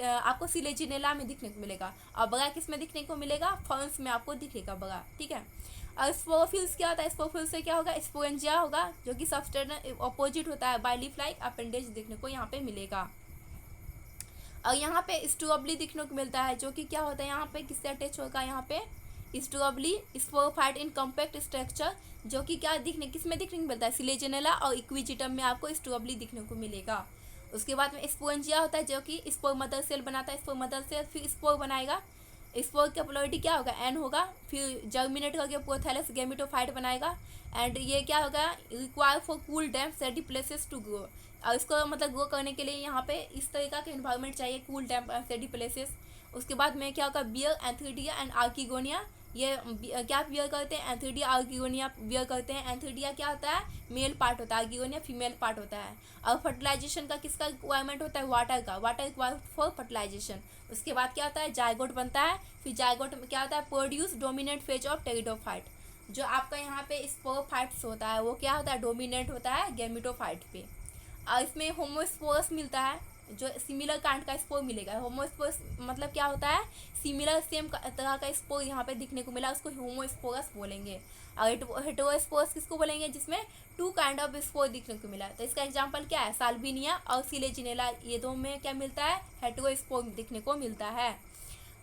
[SPEAKER 1] आपको सिलेजिनेला में दिखने को मिलेगा। और बड़ा किस में दिखने को मिलेगा, फर्न्स में आपको दिखेगा बड़ा, ठीक है। और स्पोरोफिल्स क्या होता है, स्पोरोफिल्स से क्या होगा, स्पोरेंजिया होगा, जो कि सबस्टेरनल अपोजिट होता है, बाय लीफ लाइक अपेंडेज देखने को यहाँ पे मिलेगा। और यहाँ पे स्ट्रोबली दिखने को मिलता है, जो कि क्या होता है, यहाँ पे किससे अटैच होगा, यहाँ पे स्ट्रोबली स्पोरोफाइट इन कॉम्पैक्ट स्ट्रक्चर, जो कि क्या किस में दिखने को मिलता है, सिलेजिनेला और इक्विजिटम में आपको स्ट्रोबली दिखने को मिलेगा। उसके बाद में स्पोरेंजिया होता है, जो कि स्पोर मदर सेल बनाता है, स्पोर मदर सेल फिर स्पोर बनाएगा, स्पोर का पोलरिटी क्या होगा, एन होगा, फिर जर्मिनेट करके प्रोथैलस गैमेटोफाइट बनाएगा। एंड ये क्या होगा, require for cool damp shady places to grow, और इसको मतलब ग्रो करने के लिए यहाँ पे इस तरीका का इन्वायरमेंट चाहिए, कूल डैम्प सेडी प्लेसेस। उसके बाद में क्या होगा, बियर, एंथ्रीडिया एंड आर्किगोनिया, ये क्या बियर करते हैं, एंथ्रीडिया आर्किगोनिया बियर करते हैं। एंथ्रीडिया क्या होता है, मेल पार्ट होता है, आर्किगोनिया फीमेल पार्ट होता है। और फर्टिलाइजेशन का किसका रिक्वायरमेंट होता है, वाटर का, वाटर रिक्वायर फॉर फर्टिलाइजेशन। उसके बाद क्या होता है, जायगोट बनता है, फिर जायगोट में क्या होता है, produce dominant phase of pteridophyte. जो आपका यहाँ पे स्पोरोफाइट्स होता है वो क्या होता है, डोमिनेंट होता है गैमेटोफाइट पे। और इसमें होमोस्पोरस मिलता है, जो सिमिलर कांड का स्पोर मिलेगा। होमोस्पोरस मतलब क्या होता है, सिमिलर सेम तरह का स्पोर यहाँ पे दिखने को मिला, उसको होमोस्पोरस बोलेंगे। और हेटेरोस्पोरस किसको बोलेंगे, जिसमें 2 काइंड ऑफ स्पोर दिखने को मिला। तो इसका एग्जांपल क्या है, साल्विनिया और सिलेजिनेला, ये दो में क्या मिलता है, हेटेरोस्पोर दिखने को मिलता है।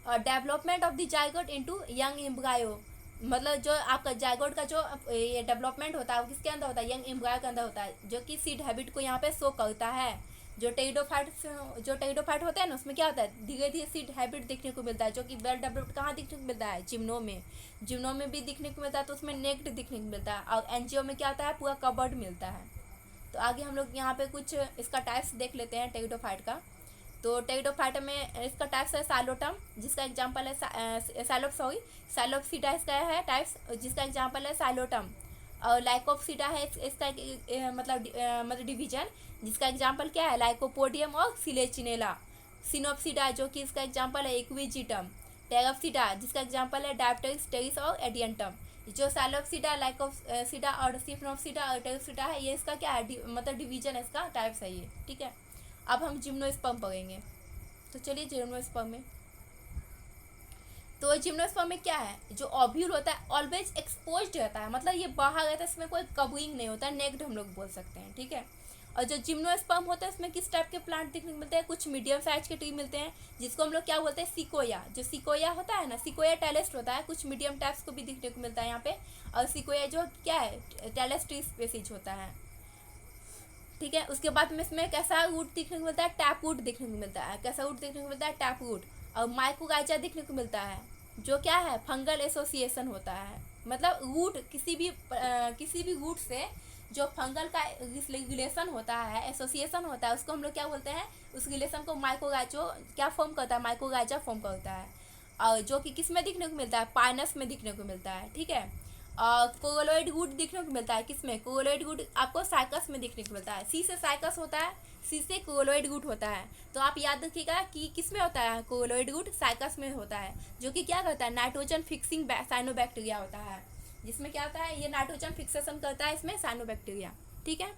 [SPEAKER 1] Development of the zygote into young embryo, मतलब जो आपका जाइगोट का जो ये डेवलपमेंट होता है वो किसके अंदर होता है, यंग एम्ब्रायो के अंदर होता है, जो कि सीड हैबिट को यहाँ पे शो करता है। जो टेरिडोफाइट होता है ना, उसमें क्या होता है, धीरे धीरे सीड हैबिट देखने को मिलता है, जो कि वेल डेवलप्ड कहाँ दिखने को मिलता है, जिम्नो में भी दिखने को मिलता है, तो उसमें नेक्ड दिखने को मिलता है। और एनजीओ में क्या होता है, पूरा कवर्ड मिलता है। तो आगे हम लोग यहाँ पे कुछ इसका टाइप्स देख लेते हैं टेरिडोफाइट का। तो टेरिडोफाइट में इसका टाइप्स है साइलोटम, जिसका एग्जांपल है साइलोप्सिडा इसका है टाइप्स, जिसका एग्जांपल है साइलोटम। और लाइकोप्सिडा है इसका मतलब डिवीजन, जिसका एग्जांपल क्या है, लाइकोपोडियम और सिलेचिनेला। सिनोप्सिडा, जो कि इसका एग्जांपल है इक्विजिटम। टेरोप्सिडा, जिसका एग्जांपल है डायप्टेरिक्स, टेरिस और एडियंटम। जो साइलोप्सिडा, लाइकोप्सिडा और सिनोप्सिडा और टेरोप्सिडा है, ये इसका क्या है, मतलब डिवीजन है, इसका टाइप्स है ये, ठीक है। अब हम जिम्नोस्पर्म पढ़ेंगे, तो चलिए जिम्नोस्पर्म में। तो जिम्नोस्पर्म में क्या है, जो ओव्यूल होता है ऑलवेज एक्सपोज्ड रहता है, मतलब ये बाहर रहता है, इसमें कोई कवरिंग नहीं होता है, नेक्ड हम लोग बोल सकते हैं, ठीक है। और जो जिम्नोस्पर्म होता है उसमें किस टाइप के प्लांट देखने को मिलते हैं, कुछ मीडियम साइज के ट्री मिलते हैं, जिसको हम लोग क्या बोलते हैं, सिकोया। जो सिकोया होता है ना, सिकोया टेलेस्ट होता है, कुछ मीडियम टाइप्स को भी देखने को मिलता है यहाँ पे। और सिकोया जो क्या है, टेलेस्ट ट्री स्पीसीज होता है, ठीक है। उसके बाद में इसमें कैसा रूट देखने को मिलता है, टैप रूट देखने को मिलता है। कैसा रूट देखने को मिलता है, टैप रूट। और माइकोगाइजा देखने को मिलता है, जो क्या है, फंगल एसोसिएशन होता है, मतलब रूट किसी भी रूट से जो फंगल का रिलेशन होता है, एसोसिएशन होता है, उसको हम लोग क्या बोलते हैं, उस रिलेशन को माइकोगाइजो क्या फॉर्म करता है, माइकोगाइजा फॉर्म करता है। जो कि किस में दिखने को मिलता है, पाइनस में दिखने को मिलता है, ठीक है। कोलोइड वुड दिखने को मिलता है किसमें, कोलोइड वुड आपको साइकस में दिखने को मिलता है। सी से साइकस होता है, सी से कोलोइड वुड होता है। तो आप याद रखिएगा कि किस में होता है, कोलोइड वुड साइकस में होता है, जो कि क्या करता है, नाइट्रोजन फिक्सिंग साइनोबैक्टीरिया होता है, जिसमें क्या होता है, ये नाइट्रोजन फिक्सेशन करता है इसमें साइनोबैक्टीरिया, ठीक है।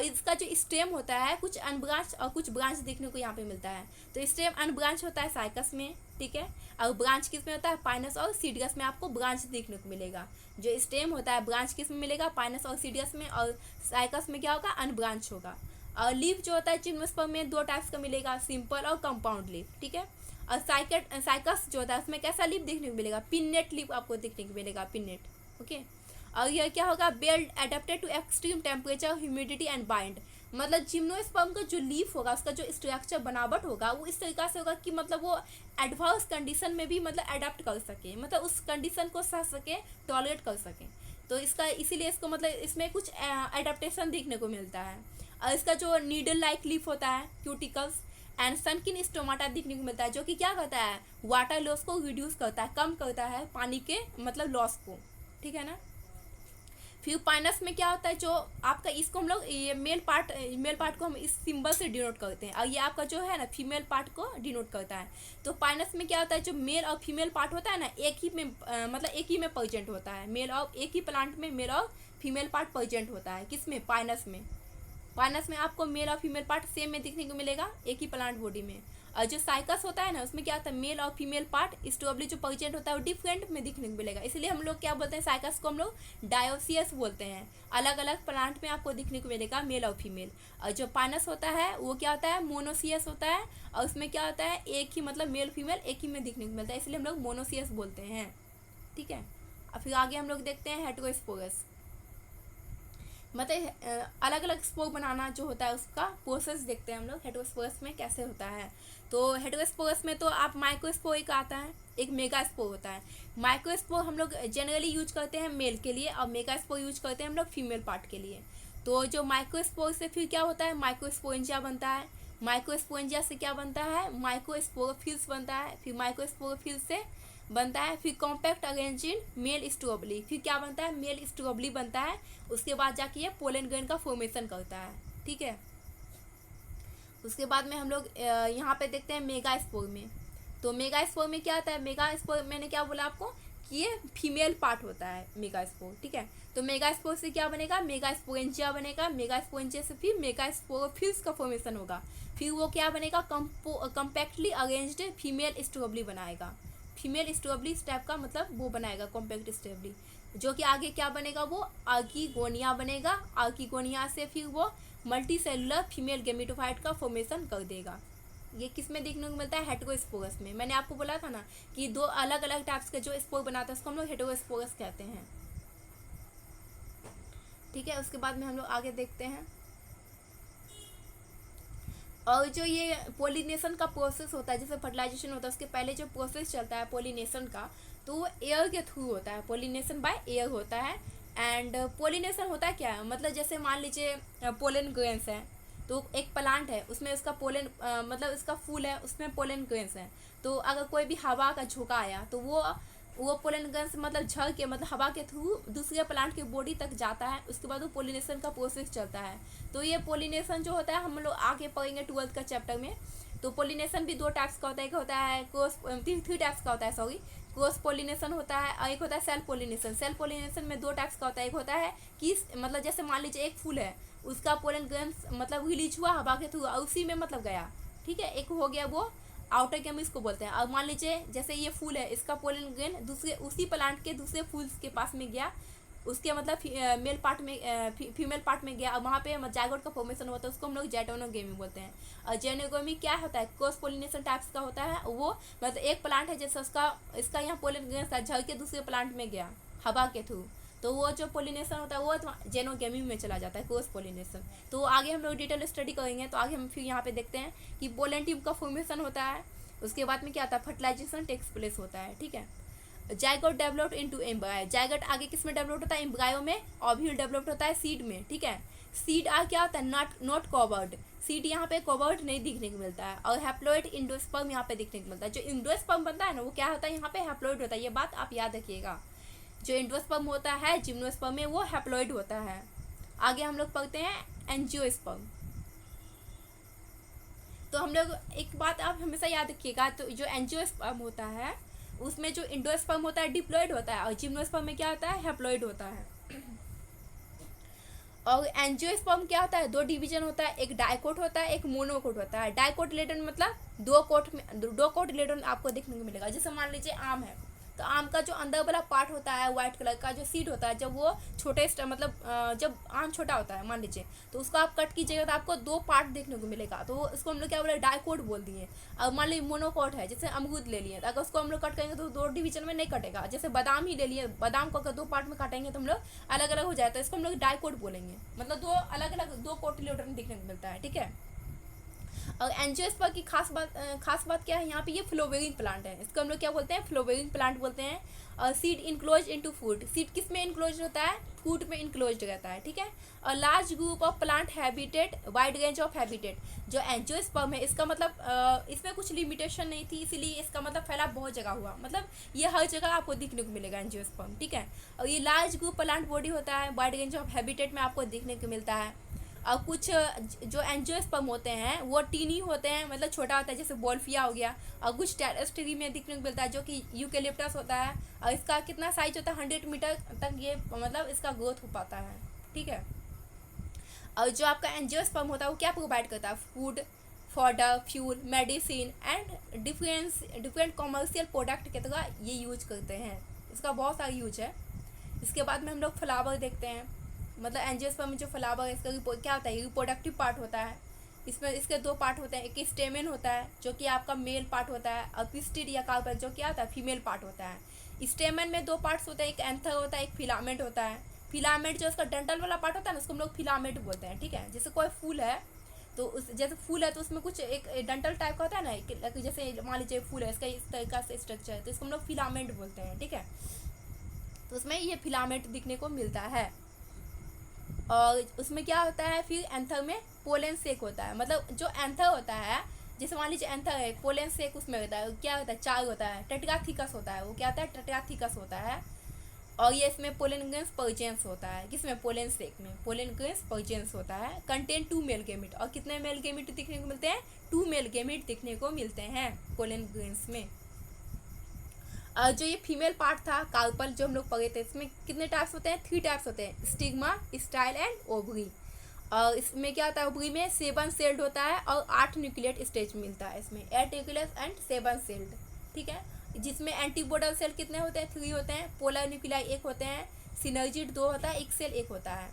[SPEAKER 1] इसका जो स्टेम होता है कुछ अनब्रांच और कुछ ब्रांच देखने को यहाँ पे मिलता है। तो स्टेम अनब्रांच होता है साइकस में, ठीक है, और ब्रांच किस में होता है, पाइनस और सीडियस में आपको ब्रांच देखने को मिलेगा। जो स्टेम होता है ब्रांच किस में मिलेगा, पाइनस और सीडियस में, और साइकस में क्या होगा, अनब्रांच होगा। और लीफ जो होता है जिम्नोस्पर्म में दो टाइप्स का मिलेगा, सिंपल और कंपाउंड लीफ, ठीक है। और साइकस जो होता है उसमें कैसा लीफ देखने को मिलेगा, पिन्नेट लीफ आपको देखने को मिलेगा, पिन्नेट, ओके। और यह क्या होगा, बेल्ट adapted to extreme temperature, humidity and wind. मतलब जिम्नोस्पर्म का जो लीफ होगा उसका जो स्ट्रक्चर बनावट होगा वो इस तरीका से होगा कि मतलब वो एडवर्स कंडीशन में भी मतलब अडेप्ट कर सके, मतलब उस कंडीशन को सह सके, टॉलरेट कर सके। तो इसका इसीलिए इसको मतलब इसमें कुछ एडेप्टेशन देखने को मिलता है। और इसका जो नीडल लाइक लीफ होता है, क्यूटिकल्स एंड सनकिन स्टोमाटा देखने को मिलता है, जो कि क्या करता है, वाटर लॉस को रिड्यूस करता है, कम करता है पानी के मतलब लॉस को, ठीक है ना। फिर पाइनस में क्या होता है, जो आपका इसको हम लोग ये मेल पार्ट को हम इस सिंबल से डिनोट करते हैं, और ये आपका जो है ना फीमेल पार्ट को डिनोट करता है। तो पाइनस में क्या होता है, जो मेल और फीमेल पार्ट होता है ना एक ही में मतलब एक ही में प्रेजेंट होता है, मेल और एक ही प्लांट में मेल और फीमेल पार्ट प्रेजेंट होता है, किसमें, पाइनस में। पाइनस में आपको मेल और फीमेल पार्ट सेम में दिखने को मिलेगा एक ही प्लांट बॉडी में। और जो साइकस होता है ना उसमें क्या होता है, मेल और फीमेल पार्ट स्टोबली जो प्रेजेंट होता है वो डिफरेंट में दिखने को मिलेगा। इसलिए हम लोग क्या बोलते हैं, साइकस को हम लोग डायोसियस बोलते हैं। अलग अलग प्लांट में आपको दिखने को मिलेगा मेल और फीमेल। और जो पाइनस होता है वो क्या होता है, मोनोसियस होता है, और उसमें क्या होता है एक ही मतलब मेल फीमेल एक ही में दिखने को मिलता है, इसलिए हम लोग मोनोसियस बोलते हैं, ठीक है। और फिर आगे हम लोग देखते हैं हेटेरोस्पोरस। मतलब अलग अलग स्पोर बनाना जो होता है उसका प्रोसेस देखते हैं हम लोग हेटेरोस्पोरस में कैसे होता है। तो हेटेरोस्पोरस में तो आप माइक्रोस्पोर एक आता है, एक मेगा स्पोर होता है। माइक्रोस्पोर हम लोग जनरली यूज करते हैं मेल के लिए, और मेगा स्पोर यूज करते हैं हम लोग फीमेल पार्ट के लिए। तो जो माइक्रोस्पोर से फिर क्या होता है, माइक्रोस्पोरेंजिया बनता है। माइक्रोस्पोरेंजिया से क्या बनता है, माइक्रोस्पोरोफिल्स बनता है। फिर माइक्रोस्पोरोफिल्स से बनता है फिर कॉम्पैक्ट अरेंजिन मेल स्ट्रोबली। फिर क्या बनता है, मेल स्ट्रोबली बनता है। उसके बाद जाके ये पोलन ग्रेन का फॉर्मेशन करता है, ठीक है। उसके बाद में हम लोग यहाँ पे देखते हैं मेगा स्पोर में। तो मेगा स्पोर में क्या आता है, मेगा स्पोर मैंने क्या बोला आपको कि ये फीमेल पार्ट होता है मेगा स्पोर, ठीक है। तो मेगा स्पोर से क्या बनेगा, मेगा स्पोरेंजिया बनेगा। मेगा स्पोरेंजिया से फिर मेगा स्पोरोफिल्स का फॉर्मेशन होगा। फिर वो क्या बनेगा, कम्पैक्टली अरेंज्ड फीमेल स्ट्रोबली बनाएगा। फीमेल स्ट्रोबली इस टाइप का मतलब वो बनाएगा कॉम्पैक्ट स्ट्रोबली, जो कि आगे क्या बनेगा, वो आर्किगोनिया बनेगा। आर्किगोनिया से फिर वो मल्टी सेलुलर फीमेल गेमेटोफाइट का फॉर्मेशन कर देगा। ये किस में देखने को मिलता है, हेटेरोस्पोरस में। मैंने आपको बोला था ना कि दो अलग अलग टाइप्स के जो स्पोर बनाता है उसको हम लोग हेटेरोस्पोरस कहते हैं, ठीक है। उसके बाद में हम लोग आगे देखते हैं। और जो ये पोलिनेशन का प्रोसेस होता है, जैसे फर्टिलाइजेशन होता है उसके पहले जो प्रोसेस चलता है पोलिनेशन का, तो वो एयर के थ्रू होता है, पोलिनेशन बाय एयर होता है। एंड पोलिनेशन होता है क्या, मतलब जैसे मान लीजिए पोलन ग्रेन्स है, तो एक प्लांट है उसमें उसका पोलन मतलब उसका फूल है उसमें पोलन ग्रेन्स है। तो अगर कोई भी हवा का झोंका आया तो वो पोलन ग्रेन्स मतलब झड़ के मतलब हवा के थ्रू दूसरे प्लांट के बॉडी तक जाता है। उसके बाद वो पोलिनेशन का प्रोसेस चलता है। तो ये पोलिनेशन जो होता है हम लोग आगे पढ़ेंगे 12th का चैप्टर में। तो पोलिनेशन भी दो टाइप्स का होता है, एक होता है क्रॉस, थ्री टाइप्स का होता है, सॉरी, क्रॉस पोलिनेशन होता है और एक होता है सेल्फ पोलिनेशन। सेल्फ पोलिनेशन में दो टाइप्स का होता है, एक होता है कि मतलब जैसे मान लीजिए एक फूल है उसका पोलन ग्रेन्स मतलब रिलीज हुआ हवा के थ्रू और उसी में मतलब गया, ठीक है। एक हो गया वो आउटर गेम इसको बोलते हैं। और मान लीजिए जैसे ये फूल है इसका पोलन ग्रेन दूसरे उसी प्लांट के दूसरे फूल्स के पास में गया, उसके मतलब मेल पार्ट में फीमेल पार्ट में गया और वहाँ पे जाइगोट का फॉर्मेशन होता है, उसको हम लोग जैटोनोगेमी बोलते हैं। और जैनोगेमी क्या होता है, क्रॉस पोलिनेशन टाइप्स का होता है। वो मतलब एक प्लांट है जैसे इसका यहाँ पोलन ग्रेन था झड़ के दूसरे प्लांट में गया हवा के थ्रू, तो वो जो पोलिनेशन होता है वो जेनोगेमी में चला जाता है, क्रॉस पोलिनेशन। तो आगे हम लोग डिटेल स्टडी करेंगे। तो आगे हम फिर यहाँ पे देखते हैं कि पोलन ट्यूब का फॉर्मेशन होता है। उसके बाद में क्या होता है, फर्टिलाइजेशन टेक्स प्लेस होता है, ठीक है। Zygote developed into embryo, zygote आगे किस में डेवलप होता है, एम्ब्रायो में, ओव्यूल डेवलप होता है सीड में, ठीक है। सीड आ क्या होता है, नॉट कवर्ड, सीड यहाँ पे कवर्ड नहीं दिखने को मिलता है, और हैप्लॉइड एंडोस्पर्म यहाँ पे दिखने को मिलता है। जो एंडोस्पर्म बनता है ना वो क्या होता है, यहाँ पे हैप्लॉइड होता है, ये बात आप याद रखिएगा। जो एंडोस्पर्म होता है जिम्नोस्पर्म में वो हैप्लॉइड होता है। आगे हम लोग पढ़ते हैं एंजियोस्पर्म। तो हम लोग एक बात आप हमेशा याद रखिएगा, तो जो एंजियोस्पर्म होता है उसमें जो एंडोस्पर्म होता है डिप्लॉइड होता है, और जिम्नोस्पर्म में क्या होता है, हैप्लॉइड होता है। और एंजियोस्पर्म क्या होता है, दो डिवीजन होता है, एक डाइकोट होता है, एक मोनोकोट होता है। डाइकोटिलेडन मतलब दो कोटिलेडन आपको देखने को मिलेगा। जैसे मान लीजिए आम है, तो आम का जो अंदर वाला पार्ट होता है व्हाइट कलर का जो सीड होता है, जब वो छोटे मतलब जब आम छोटा होता है मान लीजिए, तो उसको आप कट कीजिएगा तो आपको दो पार्ट देखने को मिलेगा, तो उसको हम लोग क्या बोले, डाइकोट बोल दिए। अब मान लीजिए मोनोकोट है, जैसे अमरूद ले लिए, अगर उसको हम लोग कट करेंगे तो दो डिवीजन में नहीं कटेगा। जैसे बादाम ही ले लिए, बादाम को अगर दो पार्ट में काटेंगे तो हम लोग अलग अलग हो जाए, तो इसको हम लोग डाइकोट बोलेंगे, मतलब दो अलग अलग दो कोटिलेडन देखने को मिलता है, ठीक है। और एंजियोस्पर्म की खास बात क्या है, यहाँ पे ये फ्लोवेरिंग प्लांट है, इसको हम लोग क्या बोलते हैं, फ्लोवेरिंग प्लांट बोलते हैं। और seed enclose into food, seed किस में इनक्लोज होता है, फूड में इनक्लोज रहता है, ठीक है। और large group of plant habitat, wide range of habitat. जो एंजियोस्पर्म है इसका मतलब इसमें कुछ लिमिटेशन नहीं थी, इसीलिए इसका मतलब फैलाव बहुत जगह हुआ, मतलब ये हर जगह आपको दिखने को मिलेगा एंजियोस्पर्म, ठीक है। और ये लार्ज ग्रुप प्लांट बॉडी होता है, वाइड रेंज ऑफ हैबिटेट में आपको देखने को मिलता है। और कुछ जो एंजियोस्पर्म होते हैं वो टीनी होते हैं, मतलब छोटा होता है, जैसे बोल्फिया हो गया। और कुछ टेरेस्ट्री में दिखने को मिलता है जो कि यूकेलिप्टस होता है, और इसका कितना साइज होता है, 100 मीटर तक ये मतलब इसका ग्रोथ हो पाता है, ठीक है। और जो आपका एंजियोस्पर्म होता है वो क्या प्रोवाइड करता है, food, fodder, fuel, medicine and different commercial product के तरह ये यूज करते हैं, इसका बहुत सारा यूज है। इसके बाद में हम लोग फ्लावर देखते हैं, मतलब एंजियोस्पर्म में जो फ्लावर है इसका क्या होता है, रिप्रोडक्टिव पार्ट होता है। इसमें इसके दो पार्ट होते हैं, एक स्टेमेन होता है जो कि आपका मेल पार्ट होता है, और पिस्टिड या कार्पेल जो क्या होता है, फीमेल पार्ट होता है। स्टेमेन में दो पार्ट्स होते हैं, एक एंथर होता है, एक फिलामेंट होता है। फिलामेंट जो उसका डंटल वाला पार्ट होता है ना उसको हम लोग फिलामेंट बोलते हैं, ठीक है। जैसे कोई फूल है तो उस जैसे फूल है तो उसमें कुछ एक डंटल टाइप का होता है ना, जैसे मान लीजिए फूल है, इसका इस तरीका से स्ट्रक्चर है, तो इसको हम लोग फिलामेंट बोलते हैं, ठीक है। तो उसमें ये फिलामेंट दिखने को मिलता है। और उसमें क्या होता है, फिर एंथर में पोलन सेक होता है, मतलब जो एंथर होता है, जैसे मान लीजिए एंथर है, पोलन सेक उसमें होता है, क्या होता है, चार होता है, टेट्राथिकस होता है, वो क्या होता है, टेट्राथिकस होता है। और ये इसमें पोलन ग्रेन्स परजेंस होता है, किसमें, पोलन सेक में पोलन ग्रेन्स परजेंस होता है। कंटेन 2 मेल गेमिट, और कितने मेल गेमिट दिखने को मिलते हैं, 2 मेल गेमिट दिखने को मिलते हैं पोलन ग्रेन्स में। जो ये फीमेल पार्ट था कार्पल जो हम लोग पढ़े थे, इसमें कितने टाइप्स होते हैं, 3 टाइप्स होते हैं, स्टिग्मा, स्टाइल एंड ओवरी। और इसमें क्या होता है, ओवरी में 7 सेल्ड होता है और 8 न्यूक्लिएट स्टेज मिलता है, इसमें 8 न्यूक्लियस एंड 7 सेल्ड, ठीक है। जिसमें एंटीपोडल सेल कितने होते हैं, 3 होते हैं, पोलर न्यूक्लियाई 1 होते हैं, सिनर्जिड 2 होता है, एक सेल 1 होता है।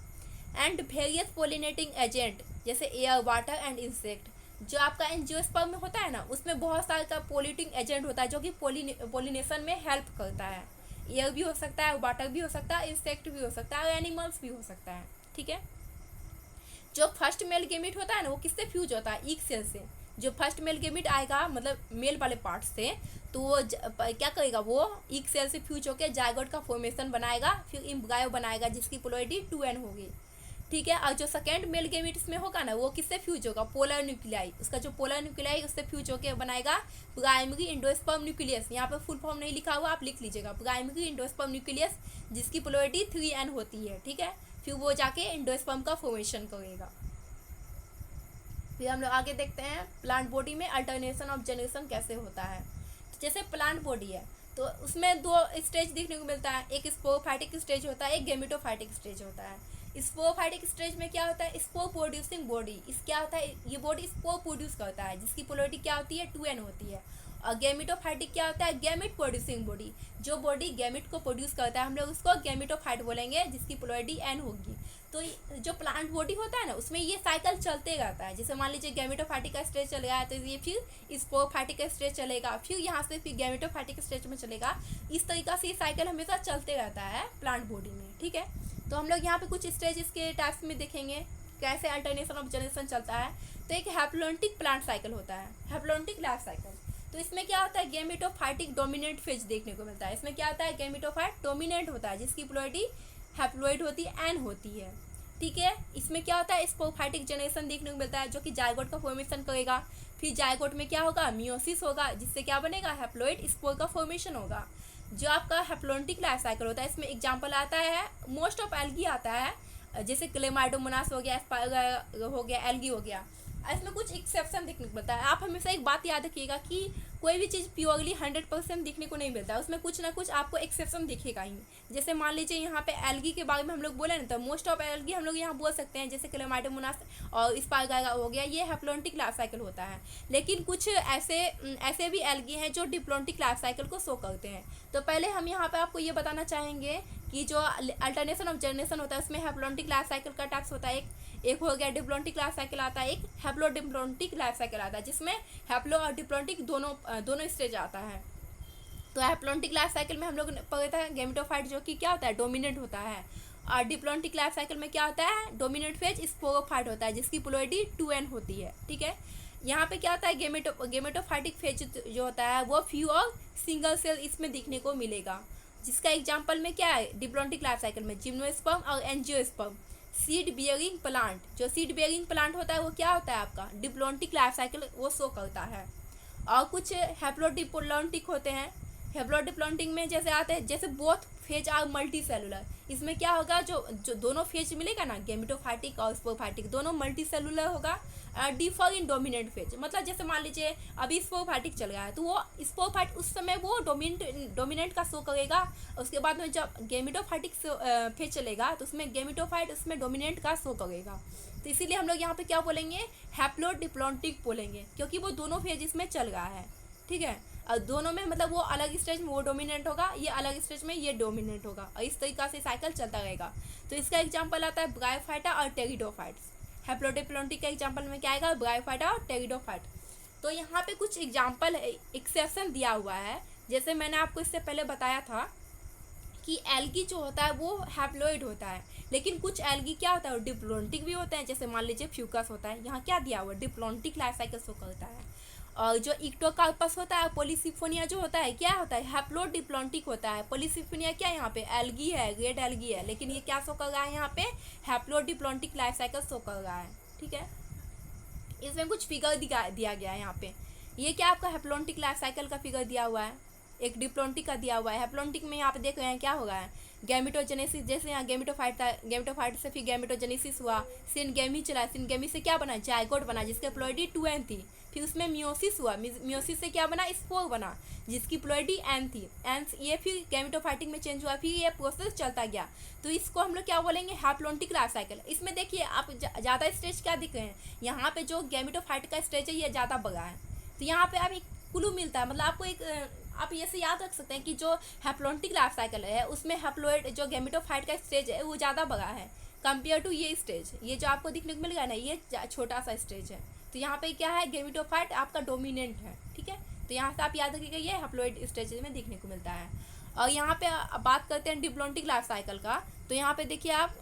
[SPEAKER 1] एंड वेरियस पोलिनेटिंग एजेंट जैसे एयर, वाटर एंड इंसेक्ट। जो आपका एंजियोस्पर्म में होता है ना उसमें बहुत सारे का पोलिनेटिंग एजेंट होता है जो कि पोलिनेशन में हेल्प करता है। एयर भी हो सकता है, वाटर भी हो सकता है, इंसेक्ट भी हो सकता है, और एनिमल्स भी हो सकता है, ठीक है। जो फर्स्ट मेल गेमिट होता है ना वो किससे फ्यूज होता है, ईग सेल से। जो फर्स्ट मेल गेमिट आएगा मतलब मेल वाले पार्ट से, तो वो क्या करेगा, वो ईग सेल से फ्यूज होकर जायगोट का फॉर्मेशन बनाएगा, फिर एम्ब्रायो बनाएगा जिसकी पोलैरिटी 2n होगी, ठीक है। और जो सेकेंड मेल गेमिट इसमें होगा ना वो किससे फ्यूज होगा, पोलर न्यूक्लियाई, उसका जो पोलर न्यूक्लियाई उससे फ्यूज होकर बनाएगा प्राइमरी एंडोस्पर्म न्यूक्लियस। यहाँ पे फुल फॉर्म नहीं लिखा हुआ, आप लिख लीजिएगा, प्राइमरी एंडोस्पर्म न्यूक्लियस जिसकी पोलैरिटी 3n होती है, ठीक है। फिर वो जाके एंडोस्पर्म का फॉर्मेशन करेगा। फिर हम लोग आगे देखते हैं प्लांट बॉडी में अल्टरनेशन ऑफ जनरेशन कैसे होता है। तो जैसे प्लांट बॉडी है तो उसमें 2 स्टेज देखने को मिलता है, एक स्पोरोफाइटिक स्टेज होता है, एक गेमेटोफाइटिक स्टेज होता है। स्पोरोफाइटिक स्टेज में क्या होता है, स्पोर प्रोड्यूसिंग बॉडी, इस क्या होता है, ये बॉडी स्पोर प्रोड्यूस करता है जिसकी पोलैरिटी क्या होती है, 2n होती है। और गैमेटोफाइटिक क्या होता है, गैमेट प्रोड्यूसिंग बॉडी, जो बॉडी गैमेट को प्रोड्यूस करता है हम लोग उसको गैमेटोफाइट बोलेंगे जिसकी पोलैरिटी n होगी। तो जो प्लांट बॉडी होता है ना उसमें ये साइकिल चलते रहता है, जैसे मान लीजिए गैमेटोफाइटिक का स्टेज चल गया है तो ये फिर स्पोरोफाइटिक का स्टेज चलेगा, फिर यहाँ से फिर गैमेटोफाइटिक स्टेज में चलेगा। इस तरीका से ये साइकिल हमेशा चलते रहता है प्लांट बॉडी में, ठीक है। तो हम लोग यहाँ पे कुछ स्टेज इसके टाइप्स में देखेंगे कैसे अल्टरनेशन ऑफ जनरेशन चलता है। तो एक हैप्लोन्टिक प्लांट साइकिल होता है, हैप्लोन्टिक लाइफ साइकिल। तो इसमें क्या होता है, गैमेटोफाइटिक डोमिनेंट फेज देखने को मिलता है। इसमें क्या होता है, गैमेटोफाइट डोमिनेंट होता है जिसकी प्लॉइडी हैप्लॉइड होती है, एन होती है, ठीक है। इसमें क्या होता है, स्पोफाइटिक जनरेशन देखने को मिलता है जो कि जायगोट का फॉर्मेशन करेगा। फिर जायगोट में क्या होगा, मियोसिस होगा जिससे क्या बनेगा, हैप्लॉइड स्पोर का फॉर्मेशन होगा। जो आपका हैप्लॉन्टिक लाइफ साइकिल होता है इसमें एग्जांपल आता है, मोस्ट ऑफ एल्गी आता है, जैसे क्लेमाइडोमोनास हो गया, एस्पार्गा हो गया, एल्गी हो गया। इसमें कुछ एक्सेप्शन देखने को मिलता है। आप हमेशा एक बात याद रखिएगा कि कोई भी चीज़ प्योरली 100% देखने को नहीं मिलता है, उसमें कुछ ना कुछ आपको एक्सेप्शन दिखेगा ही। जैसे मान लीजिए यहाँ पे एल्गी के बारे में हम लोग बोले ना, तो मोस्ट ऑफ एल्गी हम लोग यहाँ बोल सकते हैं, जैसे क्लेमाइडोमोनास और स्पार्गा हो गया, ये हैप्लॉन्टिक लाइफ साइकिल होता है। लेकिन कुछ ऐसे भी एल्गी हैं जो डिप्लॉन्टिक लाइफ साइकिल को शो करते हैं। तो पहले हम यहाँ पे आपको ये बताना चाहेंगे कि जो अल्टरनेशन ऑफ जनरेशन होता है उसमें हैप्लॉन्टिक लाइफ साइकिल का टाइप्स होता है, एक हो गया डिप्लॉन्टिक लाइफ साइकिल आता है, एक हैप्लोडिप्लॉन्टिक लाइफ साइकिल आता है जिसमें हैप्लो और डिप्लॉन्टिक दोनों स्टेज आता है। तो हैप्लॉन्टिक लाइफ साइकिल में हम लोग पढ़ा था गैमेटोफाइट जो कि क्या होता है, डोमिनेंट होता है। और डिप्लॉन्टिक लाइफ साइकिल में क्या होता है, डोमिनेंट फेज स्पोरोफाइट होता है जिसकी प्लॉइडी 2n होती है, ठीक है। यहाँ पे क्या होता है, गैमेटोफाइटिक फेज जो होता है वो फ्यू और सिंगल सेल इसमें दिखने को मिलेगा, जिसका एग्जाम्पल में क्या है, डिप्लॉन्टिक लाइफ साइकिल में जिम्नोस्पर्म और एंजियोस्पर्म। सीड बियरिंग प्लांट, जो सीड बियरिंग प्लांट होता है वो क्या होता है आपका, डिप्लॉन्टिक लाइफ साइकिल वो शो करता है। और कुछ हैप्लोडिप्लॉन्टिक होते हैं। हैप्लोडिप्लॉन्टिक में जैसे आते हैं, जैसे both phase are multicellular, इसमें क्या होगा, जो दोनों फेज मिलेगा ना, गैमेटोफाइटिक और स्पोफाइटिक दोनों मल्टी सेलुलर होगा। डिफर इन डोमिनेंट फेज, मतलब जैसे मान लीजिए अभी स्पोफाइटिक चल रहा है तो वो स्पोफाइट उस समय वो डोमिनेंट का शो करेगा। उसके बाद में जब गैमेटोफाइटिक फेज चलेगा तो उसमें गैमेटोफाइट उसमें डोमिनेंट का शो करेगा। तो इसीलिए हम लोग यहाँ पे क्या बोलेंगे, हैप्लोडिप्लॉन्टिक बोलेंगे, क्योंकि वो दोनों फेज इसमें चल रहा है, ठीक है। और दोनों में मतलब वो अलग स्टेज में वो डोमिनेंट होगा, ये अलग स्टेज में ये डोमिनेंट होगा, और इस तरीका से साइकिल चलता रहेगा। तो इसका एग्जाम्पल आता है ब्रायोफाइटा और टेरिडोफाइट्स। हैप्लोडिप्लॉन्टिक का एग्जाम्पल में क्या आएगा, ब्रायोफाइटा और टेरिडोफाइट। तो यहाँ पे कुछ एग्जाम्पल एक्सेप्शन दिया हुआ है, जैसे मैंने आपको इससे पहले बताया था कि एल्गी जो होता है वो हैप्लॉइड होता है, लेकिन कुछ एल्गी क्या होता है, वो डिप्लॉन्टिक भी होते हैं। जैसे मान लीजिए फ्यूकस होता है, यहाँ क्या दिया हुआ है, डिप्लॉन्टिक लाइफ साइकिल शो करता है। और जो इक्टोकार्पस होता है, पॉलीसिफोनिया जो होता है क्या होता है, हैप्लोडिप्लॉन्टिक होता है। पॉलीसिफोनिया क्या यहाँ पे एल्गी है, रेड एल्गी है, लेकिन ये क्या शो कर रहा है, यहाँ पे हैप्लोडिप्लॉन्टिक लाइफ साइकिल शो कर रहा है, ठीक है। इसमें कुछ फिगर दिया गया है यहाँ पे, ये क्या आपका हैप्लॉन्टिक लाइफ साइकिल का फिगर दिया हुआ है, एक डिप्लॉन्टिक का दिया हुआ है। हैप्लॉन्टिक में यहाँ पे देख रहे हैं क्या होगा, गैमेटोजेनेसिस, जैसे यहाँ गैमेटोफाइट था, गैमेटोफाइट से फिर गैमेटोजेनेसिस हुआ, सिनगेमी चला, सिनगेमी से क्या बना, जायगोट बना जिसकी प्लॉइडी 2n थी। फिर उसमें मियोसिस हुआ, मियोसिस से क्या बना, स्पोर बना जिसकी प्लॉइडी n थी, n ये फिर गैमेटोफाइटिक में चेंज हुआ, फिर ये प्रोसेस चलता गया। तो इसको हम लोग क्या बोलेंगे, हैप्लॉन्टिक लाइफ साइकिल। इसमें देखिए आप ज़्यादा स्टेज क्या दिख रहे हैं, यहाँ पे जो गैमेटोफाइट का स्टेज है ये ज़्यादा बड़ा है। तो यहाँ पे आप एक क्लू मिलता है, मतलब आपको एक आप ये से याद रख सकते हैं कि जो हैप्लॉन्टिक लाइफ साइकिल है उसमें हैप्लॉइड जो गैमेटोफाइट का स्टेज है वो ज़्यादा बड़ा है कंपेयर टू ये स्टेज, ये जो आपको दिखने को मिलेगा ना ये छोटा सा स्टेज है। तो यहाँ पे क्या है, गैमेटोफाइट आपका डोमिनेंट है, ठीक है। तो यहाँ से आप याद रखिएगा ये हैप्लॉइड स्टेज में देखने को मिलता है। और यहाँ पे बात करते हैं डिप्लॉन्टिक लाइफ साइकिल का, तो यहाँ पे देखिए आप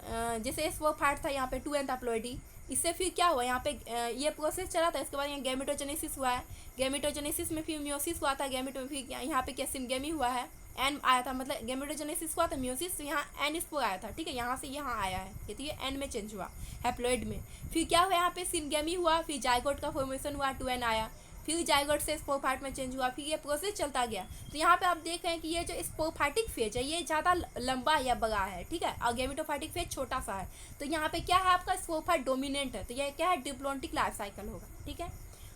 [SPEAKER 1] जैसे स्पोफाइट था यहाँ पे 2n था प्लॉइडी, इससे फिर क्या हुआ, यहाँ पे ये प्रोसेस चला था, इसके बाद यहाँ गैमेटोजेनेसिस हुआ है, गैमेटोजेनेसिस में फिर मियोसिस हुआ था, फिर यहाँ पे क्या सिनगेमी हुआ है, एन आया था, मतलब गैमेटोजेनेसिस हुआ था, मियोसिस, तो यहाँ एन स्पोर आया था, ठीक है, यहाँ से यहाँ आया है, ये तो ये एन में चेंज हुआ हैप्लॉइड में। फिर क्या हुआ, यहाँ पे सिनगेमी हुआ, फिर जायगोट का फॉर्मेशन हुआ, 2n आया, फिर जायगोट से स्पोफाइट में चेंज हुआ, फिर ये प्रोसेस चलता गया। तो यहाँ पे आप देख रहे हैं कि ये जो स्पोफाइटिक फेज है ये ज़्यादा लंबा या बड़ा है, ठीक है, और गैमेटोफाइटिक फेज छोटा सा है। तो यहाँ पे क्या है, आपका स्पोफाइट डोमिनेंट है, तो यह क्या है, डिप्लॉन्टिक लाइफ साइकिल होगा, ठीक है।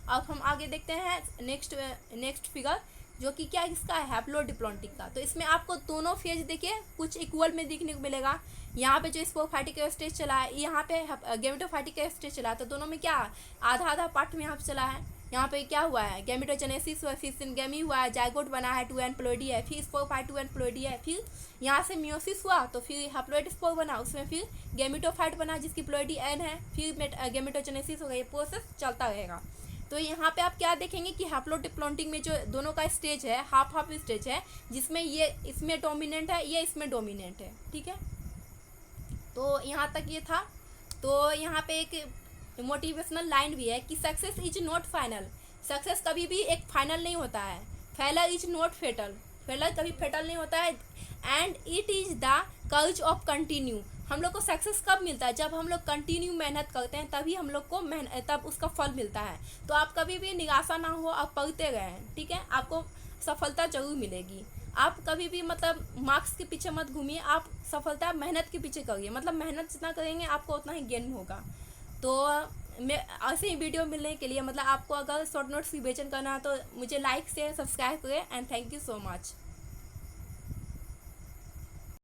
[SPEAKER 1] अब हम आगे देखते हैं नेक्स्ट फिगर, जो कि क्या इसका है, हैप्लोडिप्लॉन्टिक का। तो इसमें आपको दोनों फेज देखिए कुछ इक्वल में देखने को मिलेगा। यहाँ पे जो स्पोफाइटिक का स्टेज चला है, यहाँ पे गैमेटोफाइटिक का स्टेज चला है, तो दोनों में क्या आधा आधा पार्ट में यहाँ पे चला है। यहाँ पे क्या हुआ है, गैमेटोजेनेसिस हुआ, फिर सिनगेमी हुआ है, जायगोट बना है, 2n प्लॉइडी है, फिर स्पोफाइट 2n प्लॉइडी है, फिर यहाँ से मियोसिस हुआ तो फिर हैप्लॉइड स्पोर बना, उसमें फिर गैमेटोफाइट बना जिसकी प्लॉइडी n है, फिर गैमेटोजेनेसिस हो गई, प्रोसेस चलता रहेगा। तो यहाँ पे आप क्या देखेंगे कि हैप्लोडिप्लॉन्टिक में जो दोनों का स्टेज है हाफ हाफ स्टेज है, जिसमें ये इसमें डोमिनेंट है, ये इसमें डोमिनेंट है, ठीक है। तो यहाँ तक ये था। तो यहाँ पे एक मोटिवेशनल लाइन भी है कि success is not final, success कभी भी एक फाइनल नहीं होता है। Failure is not fatal, failure कभी फेटल नहीं होता है। And it is the courage of continue. हम लोग को सक्सेस कब मिलता है? जब हम लोग कंटिन्यू मेहनत करते हैं, तभी हम लोग को तब उसका फल मिलता है। तो आप कभी भी निराशा ना हो, आप पढ़ते रहें, ठीक है? आपको सफलता जरूर मिलेगी। आप कभी भी मतलब मार्क्स के पीछे मत घूमिए, आप सफलता मेहनत के पीछे करिए। मतलब मेहनत जितना करेंगे आपको उतना ही गेन होगा। तो मैं ऐसे ही वीडियो मिलने के लिए, मतलब आपको अगर शॉर्ट नोट्स रिविजन करना है तो मुझे लाइक शेयर सब्सक्राइब करें। And thank you so much.